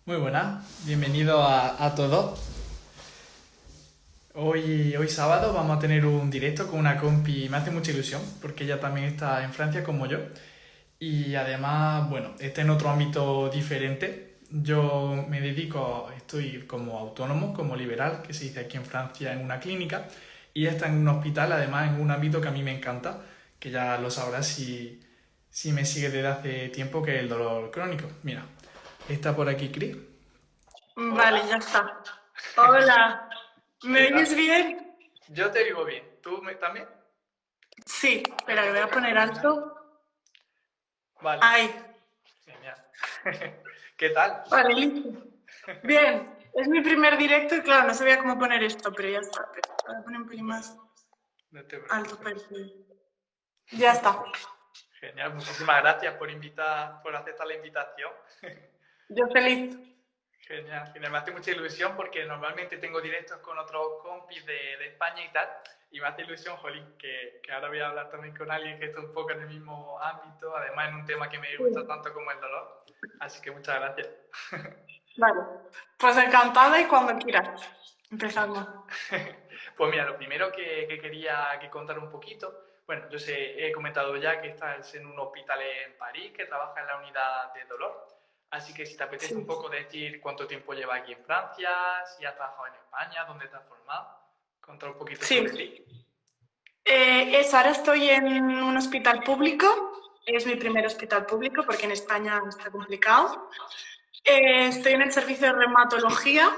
Muy buenas, bienvenido a todos. Hoy sábado vamos a tener un directo con una compi, me hace mucha ilusión porque ella también está en Francia como yo y además, bueno, está en otro ámbito diferente. Yo me dedico, estoy como autónomo, como liberal, que se dice aquí en Francia en una clínica y ella está en un hospital, además en un ámbito que a mí me encanta, que ya lo sabrás si me sigue desde hace tiempo, que es el dolor crónico. Mira, está por aquí Chris. Vale, Hola. ya está. Hola, ¿Qué ¿me tal? oyes bien? Yo te digo bien. ¿También? Sí, espera, que voy a poner Genial. alto. Vale, Ahí, genial. ¿Qué tal? vale, listo. Bien, es mi primer directo y claro, no sabía cómo poner esto, pero ya está. Espera, voy a poner un pelín Bueno, más no te alto preocupes. para que... Ya está. Genial, muchísimas gracias por aceptar la invitación. Yo feliz. Genial, genial. Me hace mucha ilusión porque normalmente tengo directos con otros compis de España y tal, y me hace ilusión, jolín, que ahora voy a hablar también con alguien que está un poco en el mismo ámbito, además en un tema que me gusta Sí. tanto como el dolor. Así que muchas gracias. Vale, pues encantada y cuando quieras. Empezamos. Genial. Pues mira, lo primero que quería que contar un poquito, bueno, yo sé, he comentado ya que estás en un hospital en París, que trabaja en la unidad de dolor, así que si te apetece un Sí. poco decir cuánto tiempo lleva aquí en Francia, si has trabajado en España, dónde te has formado, contar un poquito Sí. sobre ti. Ahora estoy en un hospital público. Es mi primer hospital público porque en España está complicado. Estoy en el servicio de reumatología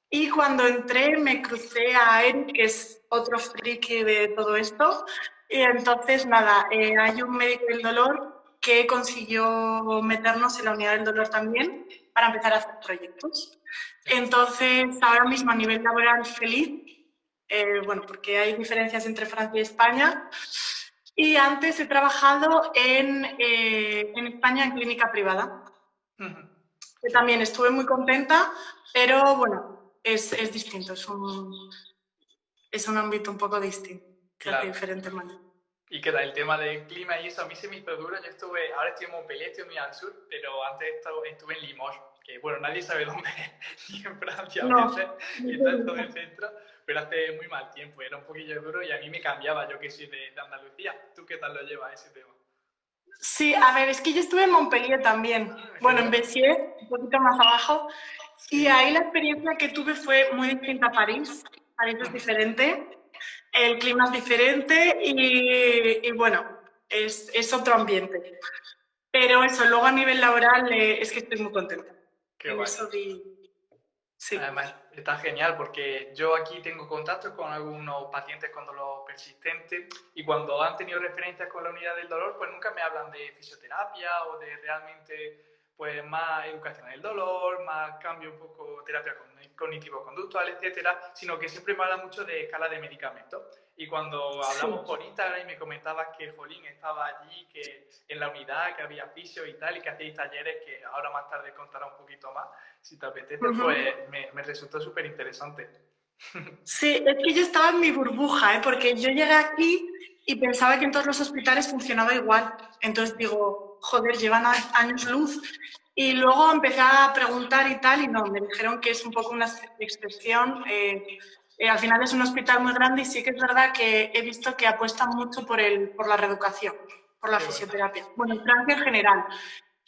y cuando entré me crucé a Eric, que es otro friki de todo esto. Y entonces, nada, hay un médico del dolor que consiguió meternos en la unidad del dolor también para empezar a hacer proyectos. Entonces, ahora mismo a nivel laboral feliz, bueno, porque hay diferencias entre Francia y España. Y antes he trabajado en España en clínica privada, que Qué también guay. estuve muy contenta, pero bueno, es distinto, es un ámbito un poco distinto, se hace de Claro. diferente manera. Y que el tema del clima y eso a mí se me hizo duro. Ahora estoy en Montpellier, estoy muy al sur, pero antes estuve en Limoges, que bueno, nadie sabe dónde es, ni en Francia a No, veces, y está en todo el centro, pero hace muy mal tiempo, era un poquillo duro y a mí me cambiaba, yo que soy de Andalucía. ¿Tú qué tal lo llevas ese tema? sí, a ver, es que yo estuve en Montpellier también, Ah, bueno, en genial. Béziers, un poquito más abajo, y Sí. ahí la experiencia que tuve fue muy distinta a París. París es diferente, el clima es diferente y bueno, es otro ambiente. Pero eso, luego a nivel laboral es que estoy muy contenta. Qué En guay. eso vi, sí. Además, está genial porque yo aquí tengo contacto con algunos pacientes con dolor persistente y cuando han tenido referencias con la unidad del dolor, pues nunca me hablan de fisioterapia o de realmente pues más educación del dolor, más cambio un poco terapia cognitivo-conductual, etcétera, sino que siempre me hablan mucho de escala de medicamentos. Y cuando Sí. hablamos por Instagram y me comentabas que Jolín estaba allí, que en la unidad, que había fisio y tal, y que hacéis talleres, que ahora más tarde contará un poquito más, si te apetece, Ujú. pues me resultó súper interesante. Sí, es que yo estaba en mi burbuja, ¿eh? Porque yo llegué aquí y pensaba que en todos los hospitales funcionaba igual. Entonces digo, joder, llevan años luz. Y luego empecé a preguntar y tal, y no, me dijeron que es un poco una excepción. Al final es un hospital muy grande y sí que es verdad que he visto que apuestan mucho por la reeducación, por la Qué bueno. fisioterapia. Bueno, en Francia en general,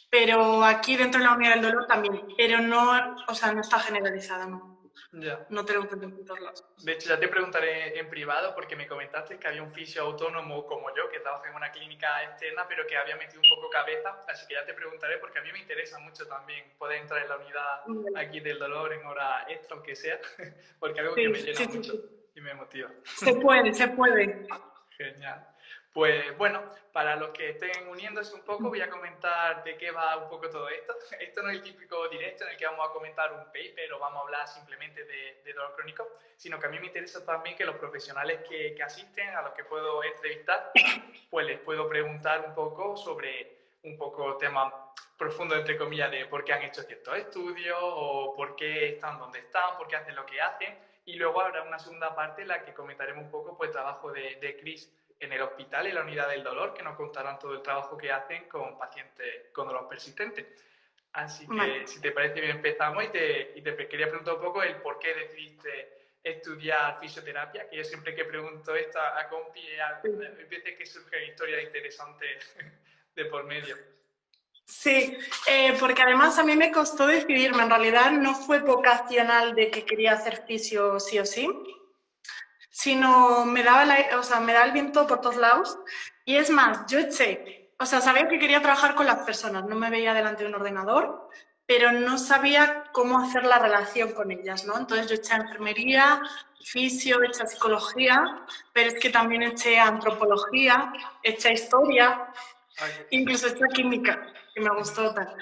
pero aquí dentro de la unidad del dolor también. Pero no, o sea, no está generalizada, no. Ya. No tenemos en todos lados. De hecho, ya te preguntaré en privado porque me comentaste que había un fisio autónomo como yo que trabaja en una clínica externa, pero que había metido un poco cabeza. Así que ya te preguntaré porque a mí me interesa mucho también poder entrar en la unidad aquí del dolor en hora extra, aunque sea, porque es algo que Sí, me llena sí, sí, mucho sí. y me motiva. Se puede, se puede. Genial. Pues bueno, para los que estén uniéndose un poco, voy a comentar de qué va un poco todo esto. Esto no es el típico directo en el que vamos a comentar un paper o vamos a hablar simplemente de dolor crónico, sino que a mí me interesa también que los profesionales que asisten, a los que puedo entrevistar, pues les puedo preguntar un poco sobre un poco tema profundo, entre comillas, de por qué han hecho ciertos estudios o por qué están donde están, por qué hacen lo que hacen. Y luego habrá una segunda parte en la que comentaremos un poco pues, el trabajo de Chris en el hospital, en la unidad del dolor, que nos contarán todo el trabajo que hacen con pacientes con dolor persistente. Así Vale. que, si te parece bien, empezamos y te quería preguntar un poco el por qué decidiste estudiar fisioterapia, que yo siempre que pregunto esto a compi, hay veces que surgen historias interesantes de por medio. Sí, porque además a mí me costó decidirme, en realidad no fue vocacional de que quería hacer fisio sí o sí, sino o sea, me da el viento por todos lados. Y es más, yo eché, o sea, sabía que quería trabajar con las personas, no me veía delante de un ordenador, pero no sabía cómo hacer la relación con ellas, ¿no? Entonces yo eché enfermería, fisio, eché psicología, pero es que también eché antropología, eché historia, incluso eché química, que me gustó tal.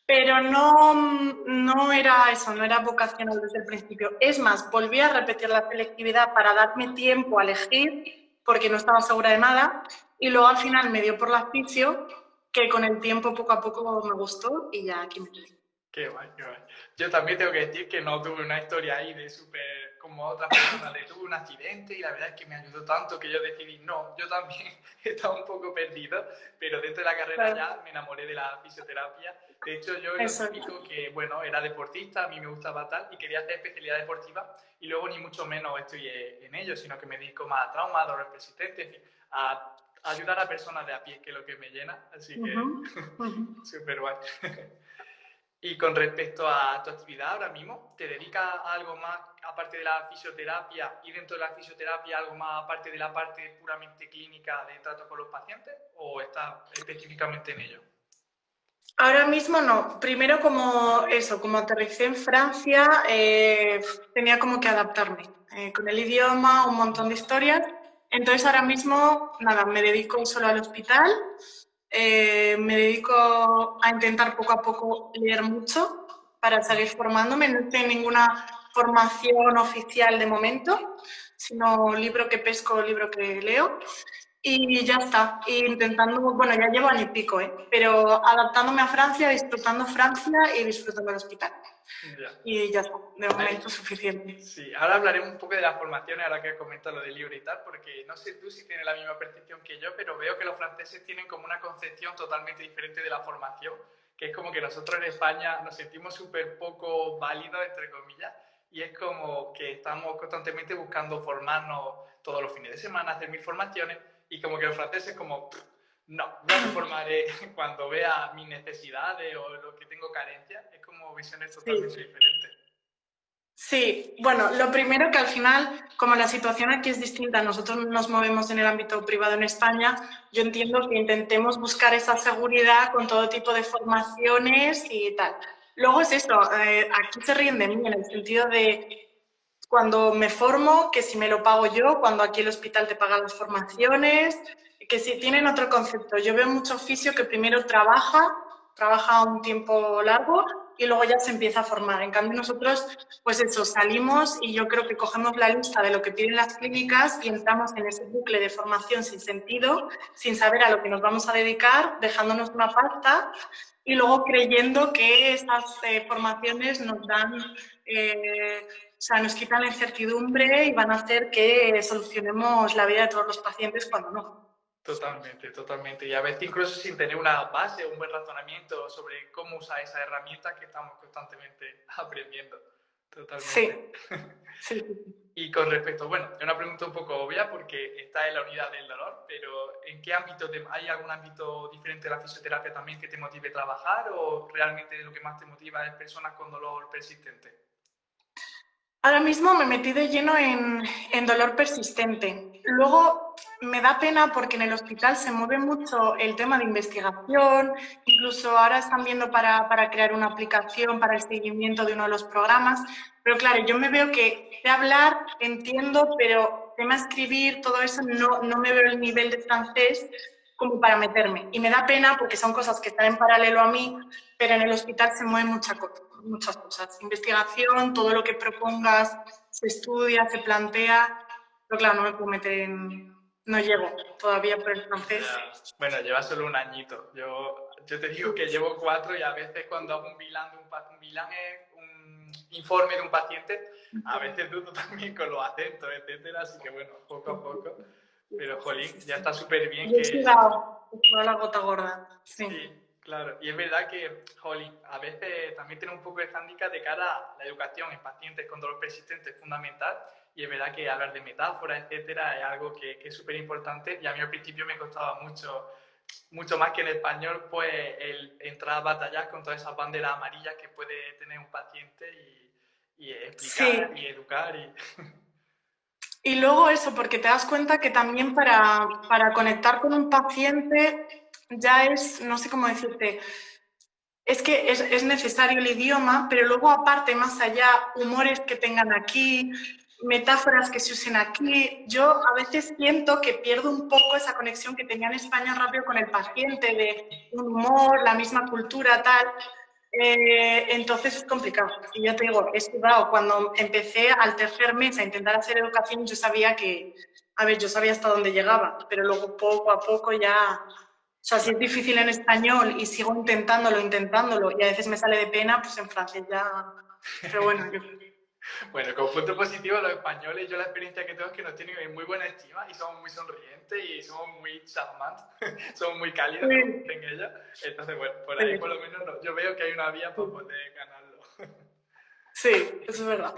Pero no era eso, no era vocacional desde el principio. Es más, volví a repetir la selectividad para darme tiempo a elegir, porque no estaba segura de nada, y luego al final me dio por la fisio, que con el tiempo poco a poco me gustó y ya aquí me quedé. Qué guay, qué guay. Yo también tengo que decir que no tuve una historia ahí de súper como otras personas. Le tuve un accidente y la verdad es que me ayudó tanto que yo decidí, no, yo también estaba un poco perdido, pero dentro de la carrera Claro, ya me enamoré de la fisioterapia. De hecho, yo lo eso. típico que, bueno, era deportista, a mí me gustaba tal y quería hacer especialidad deportiva y luego ni mucho menos estoy en ello, sino que me dedico más a trauma, a dolor persistente, en fin, a ayudar a personas de a pie, que es lo que me llena. Así que, súper guay. Y con respecto a tu actividad ahora mismo, ¿te dedicas a algo más aparte de la fisioterapia y dentro de la fisioterapia algo más aparte de la parte puramente clínica de trato con los pacientes o estás específicamente en ello? Ahora mismo no. Primero como eso, como aterricé en Francia, tenía como que adaptarme con el idioma, un montón de historias. Entonces ahora mismo, nada, me dedico solo al hospital, me dedico a intentar poco a poco leer mucho para seguir formándome. No estoy en ninguna formación oficial de momento, sino libro que pesco, libro que leo. Y ya está, y intentando, bueno, ya llevo año y pico, pero adaptándome a Francia, disfrutando Francia y disfrutando el hospital. Ya. Y ya está, de Ahí, momento suficiente. sí, ahora hablaremos un poco de las formaciones, ahora que comento lo del libro y tal, porque no sé tú si tienes la misma percepción que yo, pero veo que los franceses tienen como una concepción totalmente diferente de la formación, que es como que nosotros en España nos sentimos súper poco válidos, entre comillas, y es como que estamos constantemente buscando formarnos todos los fines de semana, hacer mil formaciones, y como que los franceses como, no, ya me formaré cuando vea mis necesidades o lo que tengo carencia, es como visiones totalmente Sí. diferentes. Sí, bueno, lo primero que al final, como la situación aquí es distinta, nosotros nos movemos en el ámbito privado en España, yo entiendo que intentemos buscar esa seguridad con todo tipo de formaciones y tal. Luego es esto, aquí se ríen de mí en el sentido de cuando me formo, que si me lo pago yo, cuando aquí el hospital te paga las formaciones, que si tienen otro concepto. Yo veo mucho oficio que primero trabaja un tiempo largo y luego ya se empieza a formar. En cambio nosotros, pues eso, salimos y yo creo que cogemos la lista de lo que piden las clínicas y entramos en ese bucle de formación sin sentido, sin saber a lo que nos vamos a dedicar, dejándonos una pasta y luego creyendo que esas formaciones nos dan... o sea, nos quitan la incertidumbre y van a hacer que solucionemos la vida de todos los pacientes cuando no. Totalmente, totalmente. Y a veces incluso sin tener una base, un buen razonamiento sobre cómo usar esa herramienta que estamos constantemente aprendiendo. Totalmente. Sí, sí, sí. Y con respecto, bueno, es una pregunta un poco obvia porque está en la unidad del dolor, pero ¿en qué ámbito hay algún ámbito diferente de la fisioterapia también que te motive a trabajar o realmente lo que más te motiva es personas con dolor persistente? Ahora mismo me metí de lleno en dolor persistente. Luego me da pena porque en el hospital se mueve mucho el tema de investigación, incluso ahora están viendo para crear una aplicación para el seguimiento de uno de los programas, pero claro, yo me veo que sé hablar, entiendo, pero tema escribir, todo eso, no me veo el nivel de francés como para meterme. Y me da pena porque son cosas que están en paralelo a mí, pero en el hospital se mueven muchas cosas. Investigación, todo lo que propongas se estudia, se plantea, pero claro, no me puedo meter en... No llego todavía por el francés. Ya. Bueno, lleva solo un añito. Yo te digo que llevo 4 y a veces cuando hago un bilan, un bilan es un informe de un paciente, a veces dudo también con los acentos, etcétera, así que bueno, poco a poco. Pero, jolín, ya está súper bien Yo he que sudado, he sudado la gota gorda. sí, Sí. Claro, y es verdad que, jolín, a veces también tiene un poco de hándicap de cara a la educación en pacientes con dolor persistente es fundamental, y es verdad que hablar de metáforas, etcétera, es algo que es súper importante, y a mí al principio me costaba mucho, mucho más que en español, pues el entrar a batallar con todas esas banderas amarillas que puede tener un paciente y Sí, explicar y educar. y luego eso, porque te das cuenta que también para conectar con un paciente ya es, no sé cómo decirte, es que es necesario el idioma, pero luego aparte, más allá, humores que tengan aquí, metáforas que se usen aquí. Yo a veces siento que pierdo un poco esa conexión que tenía en España rápido con el paciente, de un humor, la misma cultura, tal. Entonces es complicado. Y yo te digo, he sudado. Cuando empecé al tercer mes a intentar hacer educación, yo sabía que, a ver, yo sabía hasta dónde llegaba, pero luego poco a poco ya, o sea, si es difícil en español y sigo intentándolo, y a veces me sale de pena, pues en francés ya. Pero bueno, yo. Bueno, con punto positivo, los españoles, yo la experiencia que tengo es que nos tienen muy buena estima y somos muy sonrientes y somos muy charmantes, somos muy cálidos, como Sí, dicen ellos. Entonces, bueno, por ahí por sí, lo menos yo veo que hay una vía para poder ganarlo. sí, eso es verdad.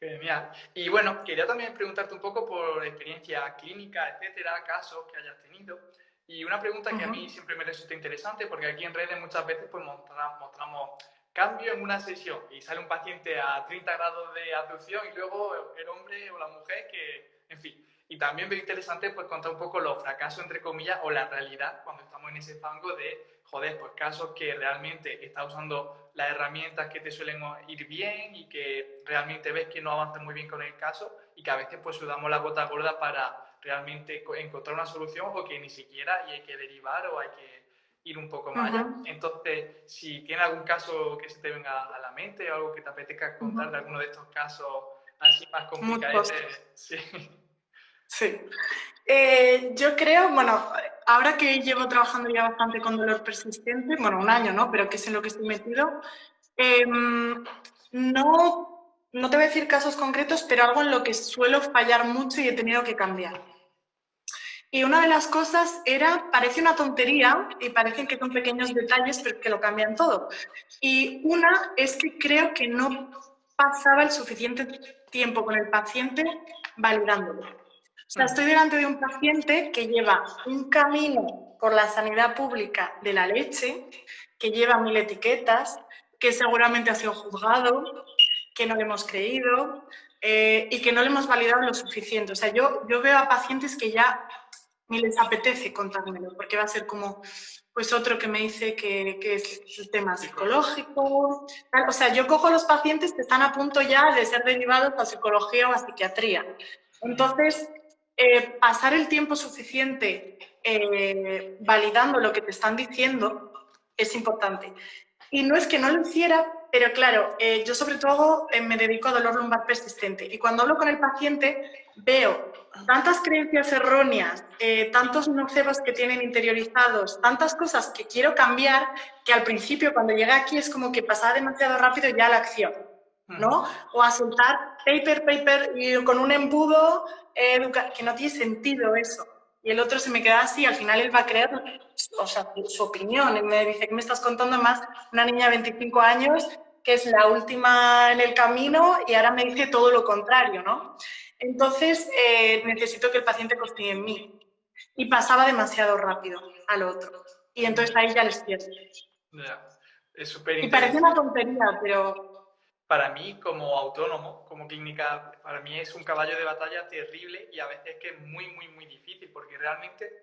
Genial. Y bueno, quería también preguntarte un poco por experiencia clínica, etcétera, casos que hayas tenido. Y una pregunta que a mí siempre me resulta interesante, porque aquí en redes muchas veces pues mostramos cambio en una sesión y sale un paciente a 30 grados de abducción y luego el hombre o la mujer que, en fin. Y también veo interesante pues contar un poco los fracasos, entre comillas, o la realidad cuando estamos en ese fango de, joder, pues casos que realmente está usando las herramientas que te suelen ir bien y que realmente ves que no avanzas muy bien con el caso y que a veces pues sudamos la gota gorda para realmente encontrar una solución o que ni siquiera y hay que derivar o hay que ir un poco más allá. Entonces, si tienes algún caso que se te venga a la mente o algo que te apetezca contar de alguno de estos casos así más complicados, Muchos, sí. sí. Yo creo, bueno, ahora que llevo trabajando ya bastante con dolor persistente, bueno, un año, ¿no? Pero que es en lo que estoy metido, no te voy a decir casos concretos, pero algo en lo que suelo fallar mucho y he tenido que cambiar. Y una de las cosas era, parece una tontería y parecen que son pequeños detalles, pero que lo cambian todo. Y una es que creo que no pasaba el suficiente tiempo con el paciente validándolo. O sea, estoy delante de un paciente que lleva un camino por la sanidad pública de la leche, que lleva 1000 etiquetas, que seguramente ha sido juzgado, que no le hemos creído y que no le hemos validado lo suficiente. O sea, yo veo a pacientes que ya ni les apetece contármelo, porque va a ser como pues otro que me dice que es el tema psicológico. Tal. O sea, yo cojo a los pacientes que están a punto ya de ser derivados a psicología o a psiquiatría. Entonces, pasar el tiempo suficiente validando lo que te están diciendo es importante. Y no es que no lo hiciera, pero claro, yo sobre todo me dedico a dolor lumbar persistente. Y cuando hablo con el paciente, veo tantas creencias erróneas, tantos nocebos que tienen interiorizados, tantas cosas que quiero cambiar, que al principio cuando llegué aquí es como que pasaba demasiado rápido ya a la acción, ¿no? O a soltar paper, y con un embudo que no tiene sentido eso. Y el otro se me queda así, al final él va a creer, o sea, su opinión, y me dice, ¿qué me estás contando? Más una niña de 25 años que es la última en el camino y ahora me dice todo lo contrario, ¿no? Entonces, necesito que el paciente confíe en mí. Y pasaba demasiado rápido al otro. Y entonces ahí ya les pierdo. Ya. Es súper Y parece una interesante. tontería, pero Para mí, como autónomo, como clínica, para mí es un caballo de batalla terrible y a veces que es muy, muy, muy difícil, porque realmente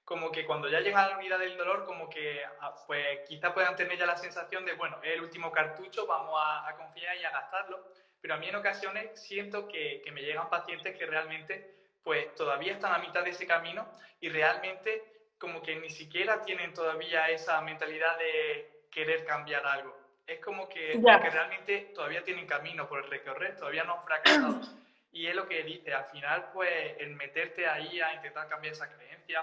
como que cuando ya llega a la unidad del dolor, como que pues quizá puedan tener ya la sensación de, bueno, es el último cartucho, vamos a confiar y a gastarlo, pero a mí en ocasiones siento que me llegan pacientes que realmente pues todavía están a mitad de ese camino y realmente como que ni siquiera tienen todavía esa mentalidad de querer cambiar algo. Es como que ya. realmente todavía tienen camino por el recorrer, todavía no han fracasado. Y es lo que dice, al final, pues, el meterte ahí a intentar cambiar esa creencia,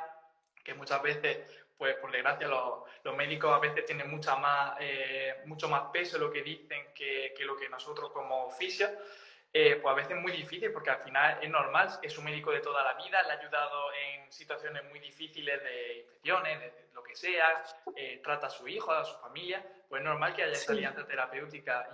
que muchas veces, pues, por desgracia, los médicos a veces tienen mucho más peso lo que dicen que lo que nosotros como oficios. pues a veces es muy difícil porque al final es normal, es su médico de toda la vida, le ha ayudado en situaciones muy difíciles de infecciones, de lo que sea, trata a su hijo, a su familia, pues es normal que haya esa Sí. alianza terapéutica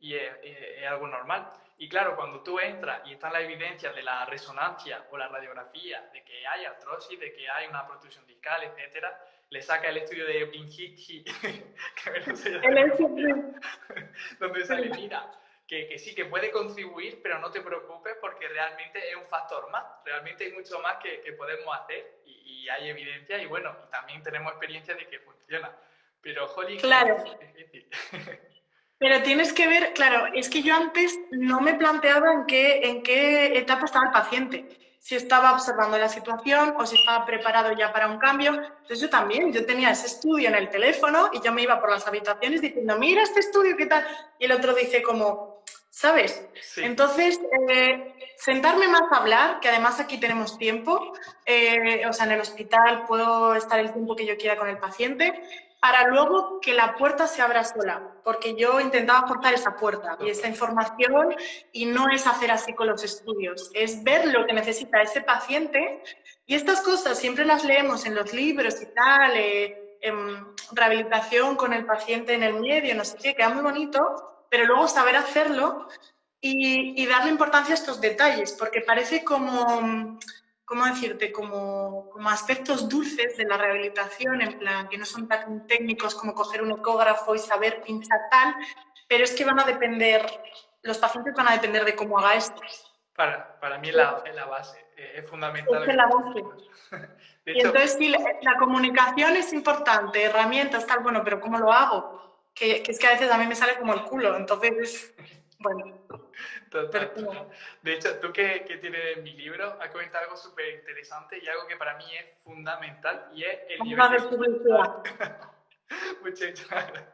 y es algo normal. Y claro, cuando tú entras y están las evidencias de la resonancia o la radiografía, de que hay artrosis, de que hay una protrusión discal, etcétera, le saca el estudio de Pinchichi, que no sé ya El de memoria, SC. donde sale, mira, que sí, que puede contribuir, pero no te preocupes porque realmente es un factor más. Realmente hay mucho más que podemos hacer y hay evidencia y bueno, y también tenemos experiencia de que funciona. Pero, jolín, Claro, es difícil. pero tienes que ver, claro, es que yo antes no me planteaba en qué etapa estaba el paciente, si estaba observando la situación o si estaba preparado ya para un cambio. Entonces yo también, yo tenía ese estudio en el teléfono y yo me iba por las habitaciones diciendo, mira este estudio, ¿qué tal? Y el otro dice como, ¿sabes? Sí, Entonces, sentarme más a hablar, que además aquí tenemos tiempo, o sea, en el hospital puedo estar el tiempo que yo quiera con el paciente, para luego que la puerta se abra sola, porque yo intentaba forzar esa puerta y esa total. información y no es hacer así con los estudios, es ver lo que necesita ese paciente y estas cosas siempre las leemos en los libros y tal, rehabilitación con el paciente en el medio, no sé qué, queda muy bonito, pero luego saber hacerlo y darle importancia a estos detalles, porque parece como, ¿cómo decirte? Como aspectos dulces de la rehabilitación, en plan, que no son tan técnicos como coger un ecógrafo y saber pinchar tal, pero es que van a depender, los pacientes van a depender de cómo haga esto. Para mí es la base, es fundamental lo Esa que es la estás base. diciendo. De Y hecho, entonces sí, la comunicación es importante, herramientas, tal, bueno, pero ¿cómo lo hago? Que es que a veces a mí me sale como el culo, entonces, bueno, pero total, total. ¿cómo? De hecho, tú que tienes mi libro, has comentado algo súper interesante y algo que para mí es fundamental y es el Vamos a nivel de... hacer publicidad. Muchas gracias.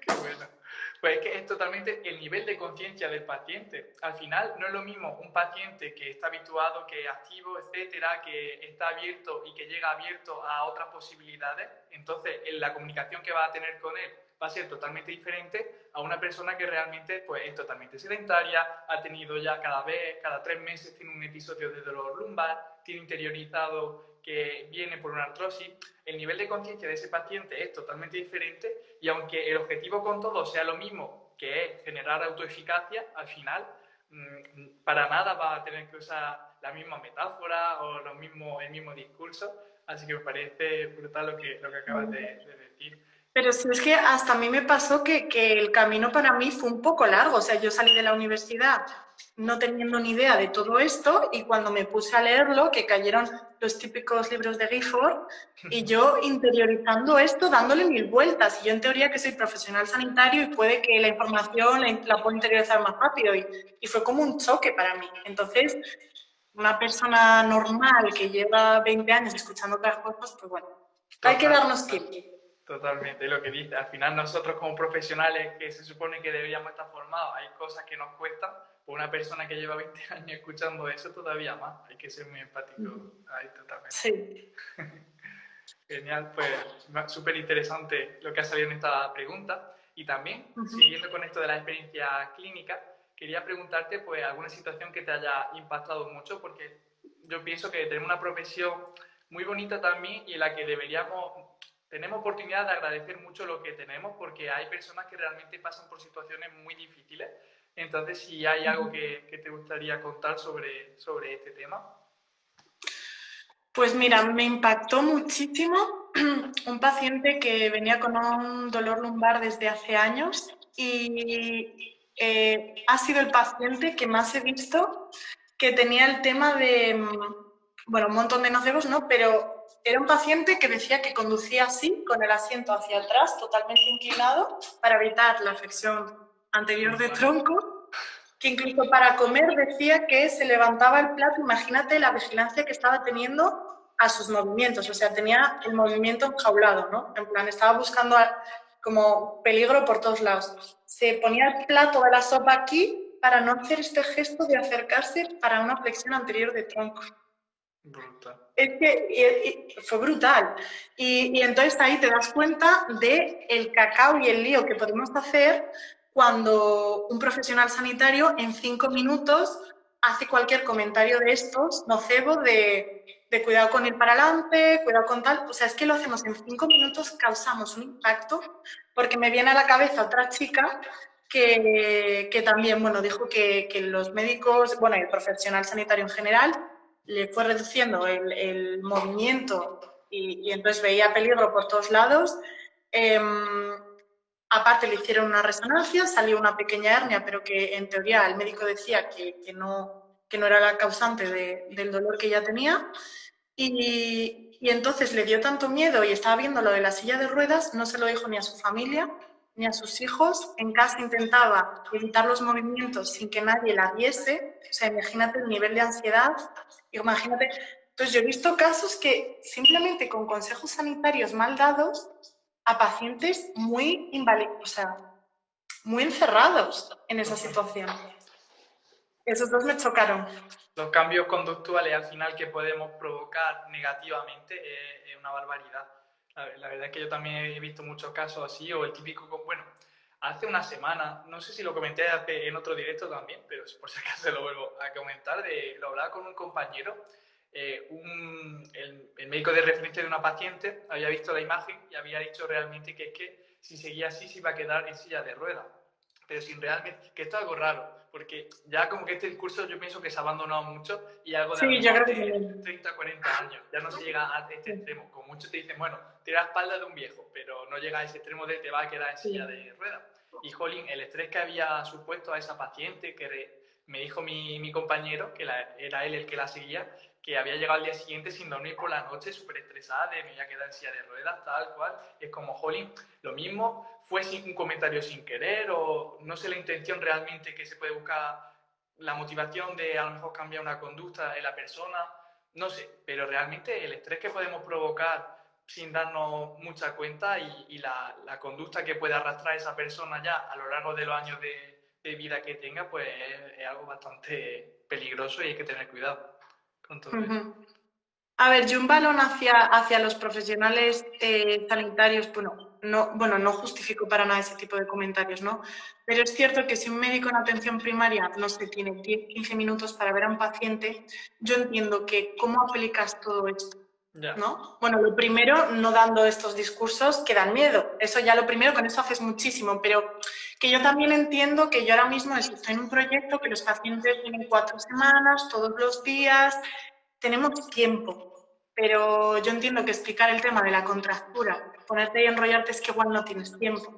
Qué bueno. Pues es que es totalmente el nivel de conciencia del paciente. Al final no es lo mismo un paciente que está habituado, que es activo, etcétera, que está abierto y que llega abierto a otras posibilidades. Entonces, en la comunicación que va a tener con él va a ser totalmente diferente a una persona que realmente pues, es totalmente sedentaria, ha tenido ya cada 3 meses tiene un episodio de dolor lumbar, tiene interiorizado que viene por una artrosis. El nivel de conciencia de ese paciente es totalmente diferente y aunque el objetivo con todo sea lo mismo, que es generar autoeficacia, al final para nada va a tener que usar la misma metáfora o el mismo discurso, así que me parece brutal lo que acabas de decir. Pero sí es que hasta a mí me pasó que el camino para mí fue un poco largo. O sea, yo salí de la universidad no teniendo ni idea de todo esto y cuando me puse a leerlo, que cayeron los típicos libros de Gifford, y yo interiorizando esto, dándole mil vueltas. Y yo en teoría que soy profesional sanitario y puede que la información la puedo interiorizar más rápido. Y fue como un choque para mí. Entonces, una persona normal que lleva 20 años escuchando otras cosas, pues bueno, hay que Total, darnos total. tiempo. Totalmente, lo que dice. Al final nosotros como profesionales que se supone que deberíamos estar formados, hay cosas que nos cuestan. Por una persona que lleva 20 años escuchando eso todavía más. Hay que ser muy empático ahí totalmente. Sí. Genial, pues súper interesante lo que ha salido en esta pregunta. Y también, siguiendo con esto de la experiencia clínica, quería preguntarte pues alguna situación que te haya impactado mucho, porque yo pienso que tenemos una profesión muy bonita también y en la que tenemos oportunidad de agradecer mucho lo que tenemos, porque hay personas que realmente pasan por situaciones muy difíciles. Entonces, si hay algo que te gustaría contar sobre este tema. Pues mira, me impactó muchísimo un paciente que venía con un dolor lumbar desde hace años y ha sido el paciente que más he visto que tenía el tema de, bueno, un montón de nocebos, ¿no? Pero era un paciente que decía que conducía así, con el asiento hacia atrás, totalmente inclinado, para evitar la flexión anterior de tronco, que incluso para comer decía que se levantaba el plato, imagínate la vigilancia que estaba teniendo a sus movimientos, o sea, tenía el movimiento enjaulado, ¿no? En plan, estaba buscando como peligro por todos lados. Se ponía el plato de la sopa aquí para no hacer este gesto de acercarse para una flexión anterior de tronco. Brutal. Es que fue brutal. Y entonces ahí te das cuenta de el cacao y el lío que podemos hacer cuando un profesional sanitario en 5 minutos hace cualquier comentario de estos nocebo de cuidado con ir para adelante, cuidado con tal. O sea, es que lo hacemos en 5 minutos, causamos un impacto, porque me viene a la cabeza otra chica que también, bueno, dijo que los médicos, bueno, el profesional sanitario en general, le fue reduciendo el movimiento y entonces veía peligro por todos lados. Aparte le hicieron una resonancia, salió una pequeña hernia, pero que en teoría el médico decía que no era la causante del dolor que ella tenía. Y entonces le dio tanto miedo y estaba viendo lo de la silla de ruedas, no se lo dijo ni a su familia ni a sus hijos. En casa intentaba evitar los movimientos sin que nadie la viese. O sea, imagínate el nivel de ansiedad. Imagínate. Entonces yo he visto casos que simplemente con consejos sanitarios mal dados a pacientes muy o sea, muy encerrados en esa situación. Esos dos me chocaron. Los cambios conductuales al final que podemos provocar negativamente es una barbaridad. La verdad es que yo también he visto muchos casos así, o el típico, bueno, hace una semana, no sé si lo comenté en otro directo también, pero por si acaso lo vuelvo a comentar, lo hablaba con un compañero, el médico de referencia de una paciente había visto la imagen y había dicho realmente que es que si seguía así se iba a quedar en silla de ruedas, pero sin realmente, que esto es algo raro, porque ya como que este discurso yo pienso que se ha abandonado mucho y algo de, sí, yo creo que 30, 40 años, ya no se llega a este extremo, como muchos te dicen, bueno, tiene la espalda de un viejo, pero no llega a ese extremo de te va a quedar en silla de ruedas. Y jolín, el estrés que había supuesto a esa paciente, que me dijo mi compañero, que era él el que la seguía, que había llegado al día siguiente sin dormir por la noche, súper estresada, de me voy a quedar en silla de ruedas, tal cual. Y es como, jolín, lo mismo fue un comentario sin querer, o no sé la intención realmente que se puede buscar, la motivación de a lo mejor cambiar una conducta en la persona, no sé, pero realmente el estrés que podemos provocar sin darnos mucha cuenta y la conducta que puede arrastrar esa persona ya a lo largo de los años de vida que tenga, pues es algo bastante peligroso y hay que tener cuidado con todo eso. A ver, yo un balón hacia los profesionales sanitarios, no justifico para nada ese tipo de comentarios, ¿no? Pero es cierto que si un médico en atención primaria, no sé, tiene 10, 15 minutos para ver a un paciente, yo entiendo que cómo aplicas todo esto, ¿no? Bueno, lo primero, no dando estos discursos que dan miedo. Eso ya lo primero, con eso haces muchísimo, pero que yo también entiendo que yo ahora mismo estoy en un proyecto que los pacientes tienen 4 semanas, todos los días, tenemos tiempo, pero yo entiendo que explicar el tema de la contractura, ponerte y enrollarte es que igual no tienes tiempo.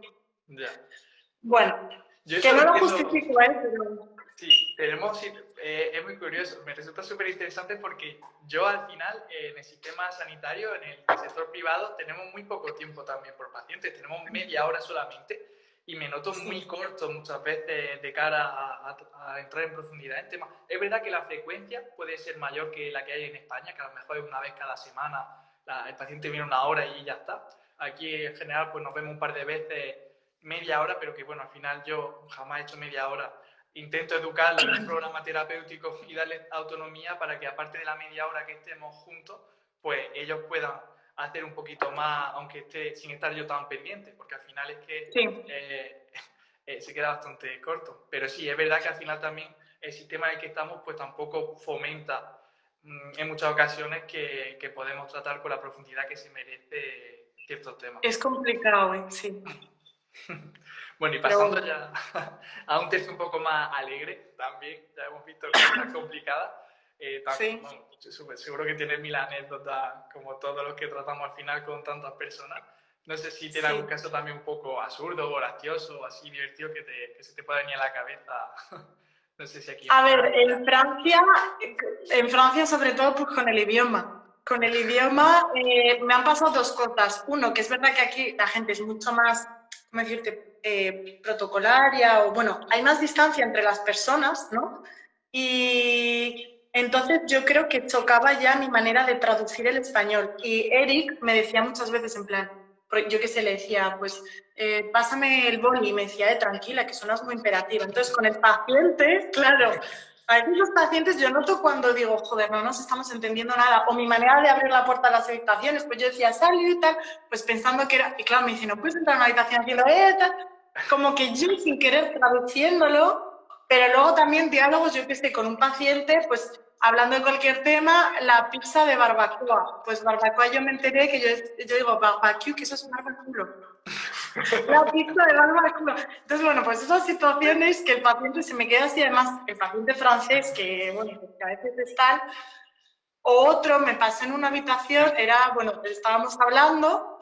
Bueno, yo que no lo justifico, pero... Sí, es muy curioso, me resulta súper interesante porque yo al final en el sistema sanitario, en el sector privado, tenemos muy poco tiempo también por pacientes, tenemos media hora solamente y me noto muy corto muchas veces de cara a entrar en profundidad en temas. Es verdad que la frecuencia puede ser mayor que la que hay en España, que a lo mejor es una vez cada semana, el paciente viene una hora y ya está. Aquí en general pues nos vemos un par de veces media hora, pero que bueno, al final yo jamás he hecho media hora. Intento educarlo en un programa terapéutico y darles autonomía para que aparte de la media hora que estemos juntos, pues ellos puedan hacer un poquito más, aunque esté sin estar yo tan pendiente, porque al final es que se queda bastante corto. Pero sí, es verdad que al final también el sistema en el que estamos pues tampoco fomenta en muchas ocasiones que podemos tratar con la profundidad que se merece ciertos temas. Es complicado, sí. Bueno, y pasando ya a un texto un poco más alegre, también, ya hemos visto cosas complicadas. Sí. Bueno, seguro que tienes mil anécdotas, como todos los que tratamos al final con tantas personas. No sé si tiene algún caso también un poco absurdo o gracioso o así divertido que se te pueda venir a la cabeza. No sé si aquí... A ver, en Francia sobre todo pues con el idioma. Con el idioma me han pasado dos cosas. Uno, que es verdad que aquí la gente es mucho más, ¿cómo decirte?, protocolaria, o bueno, hay más distancia entre las personas, ¿no? Y entonces yo creo que chocaba ya mi manera de traducir el español. Y Eric me decía muchas veces en plan, yo qué sé, le decía, pues pásame el boli, y me decía, tranquila, que sonas muy imperativa. Entonces con el paciente, claro, a veces los pacientes yo noto cuando digo, joder, no nos estamos entendiendo nada, o mi manera de abrir la puerta a las habitaciones, pues yo decía, salud y tal, pues pensando que era, y claro, me dice, no puedes entrar a una habitación haciendo tal. como que yo sin querer traduciéndolo, pero luego también diálogos, yo que sé, con un paciente, pues hablando de cualquier tema, la pizza de barbacoa. Pues barbacoa yo me enteré que yo digo barbecue, que eso es barbaculo. La pizza de barbacoa. Entonces, bueno, pues esas situaciones que el paciente se me queda así, además, el paciente francés, que, bueno, pues que a veces es tal, o otro, me pasó en una habitación, era, bueno, estábamos hablando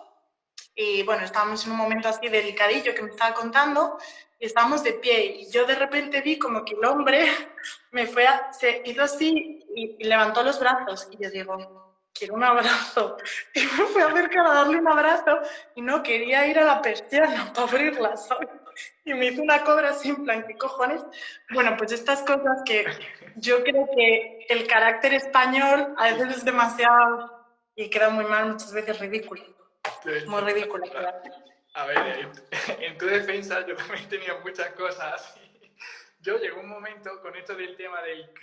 y bueno, estábamos en un momento así delicadillo que me estaba contando y estábamos de pie y yo de repente vi como que el hombre se hizo así y levantó los brazos y yo digo, quiero un abrazo. Y me fui a acercar a darle un abrazo y no quería ir a la persiana para abrirla, ¿sabes? Y me hizo una cobra así en plan, ¿qué cojones? Bueno, pues estas cosas que yo creo que el carácter español a veces es demasiado y queda muy mal, muchas veces ridículo. Muy ridículo. A ver, en tu defensa yo también tenía muchas cosas así. Yo llegó un momento con esto del tema del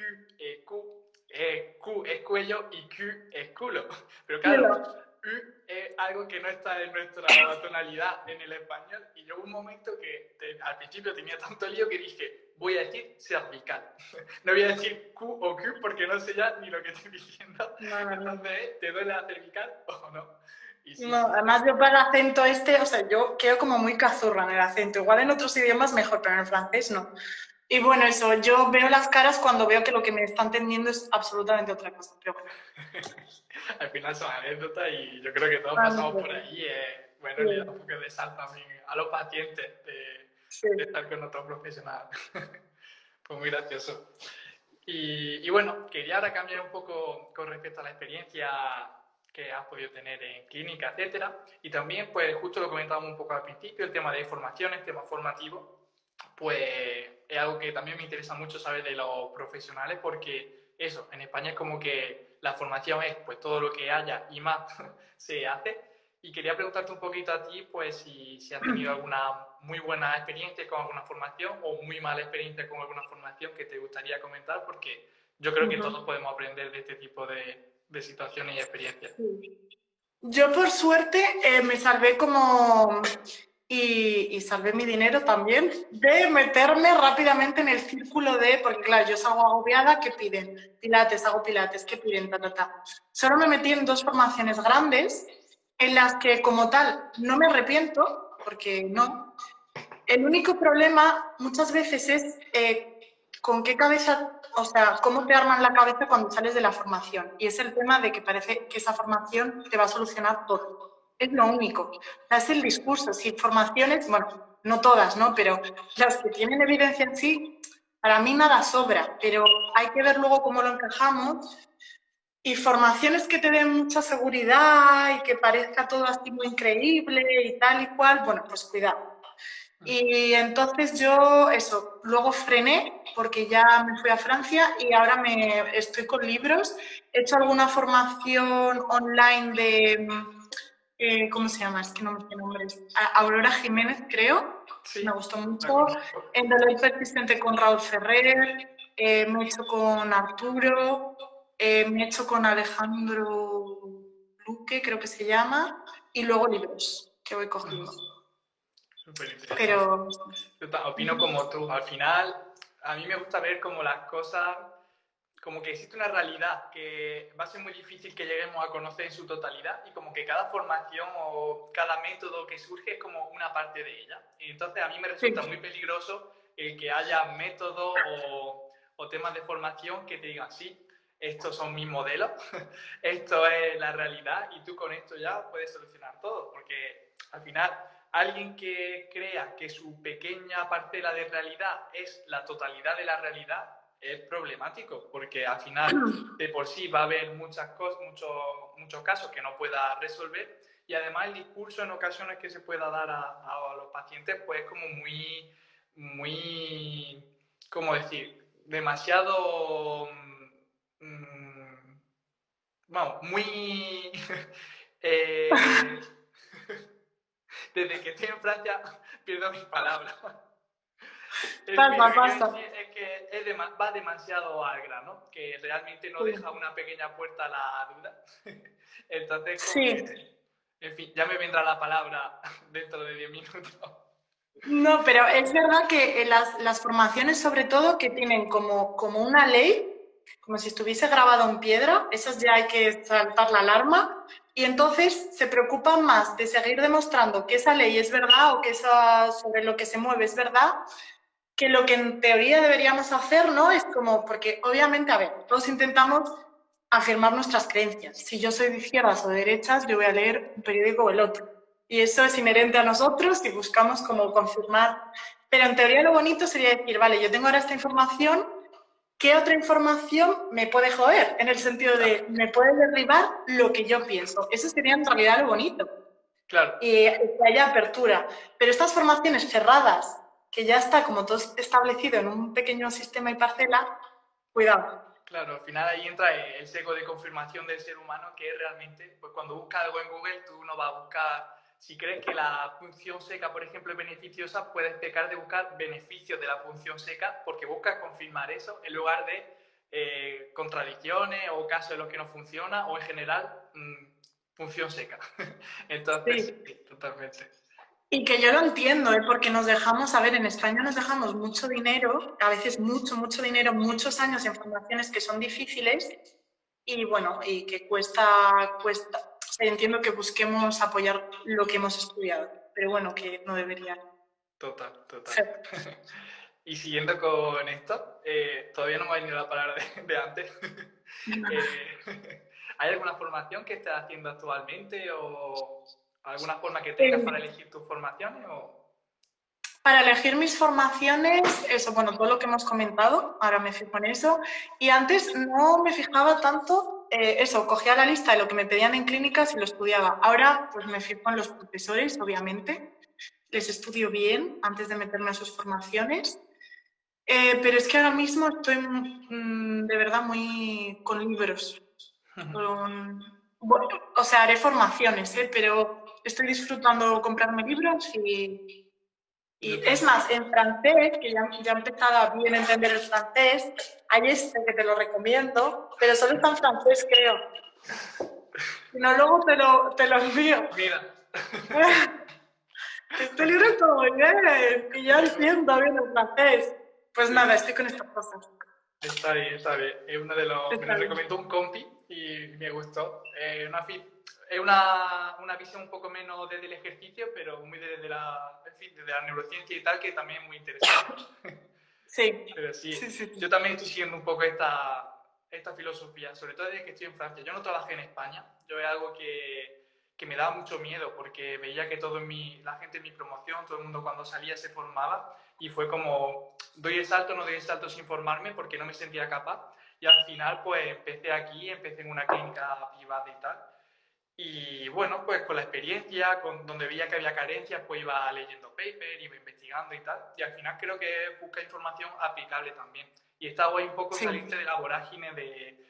Q es cuello y Q es culo. Pero claro, U es algo que no está en nuestra tonalidad en el español. Y llegó un momento que al principio tenía tanto lío que dije, voy a decir cervical. No voy a decir Q o Q porque no sé ya ni lo que estoy diciendo. No. Entonces, ¿te duele la cervical o no? Sí, No, además yo para el acento o sea, yo quedo como muy cazurra en el acento. Igual en otros idiomas mejor, pero en el francés no. Y bueno, eso, yo veo las caras cuando veo que lo que me está entendiendo es absolutamente otra cosa. Pero bueno. Al final son anécdotas y yo creo que todos pasamos por ahí. Bueno, le da un poco de sal también a los pacientes de estar con otro profesional. Pues muy gracioso. Y bueno, quería ahora cambiar un poco con respecto a la experiencia que has podido tener en clínica, etcétera. Y también, pues justo lo comentábamos un poco al principio, el tema de formación, el tema formativo, pues es algo que también me interesa mucho saber de los profesionales porque eso, en España es como que la formación es pues todo lo que haya y más se hace. Y quería preguntarte un poquito a ti, pues si has tenido alguna muy buena experiencia con alguna formación o muy mala experiencia con alguna formación que te gustaría comentar, porque yo creo que todos podemos aprender de este tipo de situaciones y experiencias. Yo por suerte me salvé como, y salvé mi dinero también, de meterme rápidamente en el círculo de, porque claro, yo salgo agobiada, ¿qué piden? Pilates, hago pilates, ¿qué piden? Solo me metí en 2 formaciones grandes, en las que como tal no me arrepiento, porque no. El único problema muchas veces es con qué cabeza, o sea, cómo te arman la cabeza cuando sales de la formación. Y es el tema de que parece que esa formación te va a solucionar todo. Es lo único. O sea, es el discurso. Si formaciones, bueno, no todas, ¿no? Pero las que tienen evidencia en sí, para mí nada sobra. Pero hay que ver luego cómo lo encajamos. Y formaciones que te den mucha seguridad y que parezca todo así muy increíble y tal y cual, bueno, pues cuidado. Y entonces yo, eso, luego frené porque ya me fui a Francia y ahora me estoy con libros. He hecho alguna formación online de, ¿cómo se llama? Es que no me sé nombres. Aurora Jiménez, creo. Sí, Me gustó mucho. En Dolor Persistente con Raúl Ferrer. Me he hecho con Arturo. Me he hecho con Alejandro Luque, creo que se llama. Y luego libros que voy cogiendo. Súper interesante. Pero Yo opino como tú. Al final, a mí me gusta ver como las cosas, como que existe una realidad que va a ser muy difícil que lleguemos a conocer en su totalidad y como que cada formación o cada método que surge es como una parte de ella. Y entonces a mí me resulta muy peligroso el que haya métodos o temas de formación que te digan, sí, estos son mis modelos, esto es la realidad y tú con esto ya puedes solucionar todo, porque al final alguien que crea que su pequeña parcela de realidad es la totalidad de la realidad es problemático, porque al final de por sí va a haber muchas cosas, muchos casos que no pueda resolver y además el discurso en ocasiones que se pueda dar a los pacientes pues es como muy, ¿cómo decir? Demasiado, vamos, muy... desde que estoy en Francia pierdo mis palabras. pasa. Es que va demasiado al grano, que realmente no deja una pequeña puerta a la duda. Entonces, como que, en fin, ya me vendrá la palabra dentro de 10 minutos. No, pero es verdad que las formaciones, sobre todo, que tienen como una ley, como si estuviese grabado en piedra, esas ya hay que saltar la alarma, y entonces se preocupan más de seguir demostrando que esa ley es verdad o que sobre lo que se mueve es verdad, que lo que en teoría deberíamos hacer, ¿no? Es como, porque obviamente, a ver, todos intentamos afirmar nuestras creencias. Si yo soy de izquierdas o de derechas, yo voy a leer un periódico o el otro. Y eso es inherente a nosotros y buscamos como confirmar. Pero en teoría lo bonito sería decir, vale, yo tengo ahora esta información, ¿qué otra información me puede joder? En el sentido Claro, de, me puede derribar lo que yo pienso. Eso sería en realidad lo bonito. claro, Y que haya apertura. Pero estas formaciones cerradas, que ya está como todo establecido en un pequeño sistema y parcela, cuidado. claro. Al final ahí entra el sesgo de confirmación del ser humano, que es realmente, pues cuando buscas algo en Google, tú no vas a buscar, si crees que la función seca, por ejemplo, es beneficiosa, puedes pecar de buscar beneficios de la función seca, porque buscas confirmar eso en lugar de contradicciones o casos en los que no funciona, o en general, función seca. Entonces, Sí. sí, totalmente. Y que yo lo entiendo, ¿eh? Porque nos dejamos, a ver, en España nos dejamos mucho dinero, a veces mucho, mucho dinero, muchos años en formaciones que son difíciles y bueno, y que cuesta. O sea, entiendo que busquemos apoyar lo que hemos estudiado, pero bueno, que no debería Total, total. ser. Y siguiendo con esto, todavía no me ha venido la palabra de antes. ¿Hay alguna formación que estés haciendo actualmente o alguna forma que tengas para Eh, elegir tus formaciones? O... Para elegir mis formaciones, eso, bueno, todo lo que hemos comentado, ahora me fijo en eso. Y antes no me fijaba tanto, eso, cogía la lista de lo que me pedían en clínicas y lo estudiaba. Ahora, pues me fijo en los profesores, obviamente. Les estudio bien antes de meterme a sus formaciones. Pero es que ahora mismo estoy de verdad muy con libros. Bueno, o sea, haré formaciones, pero estoy disfrutando comprarme libros y Yo es también. más, en francés, que ya he empezado a bien entender el francés, hay este que te lo recomiendo, pero solo está en francés, creo. Si no, luego te lo envío. Mira, Este libro está muy bien, y ya entiendo bien el francés. Pues sí, nada, estoy con estas cosas. está bien, está bien. Es uno de los... Me lo Está bien. recomendó un compi y me gustó. Es una visión un poco menos desde el ejercicio, pero muy desde la, en fin, desde la neurociencia y tal, que también es muy interesante. Sí, Pero sí, sí, sí, yo sí. también estoy siguiendo un poco esta filosofía, sobre todo desde que estoy en Francia. Yo no trabajé en España, yo es algo que me daba mucho miedo porque veía que la gente en mi promoción, todo el mundo cuando salía se formaba y fue como, doy el salto, no doy el salto sin formarme porque no me sentía capaz. Y al final pues empecé aquí, empecé en una clínica privada y tal. Y bueno, pues con la experiencia, donde veía que había carencias, pues iba leyendo paper, iba investigando y tal. Y al final creo que busca información aplicable también. Y está guay un poco Sí, salirte de la vorágine de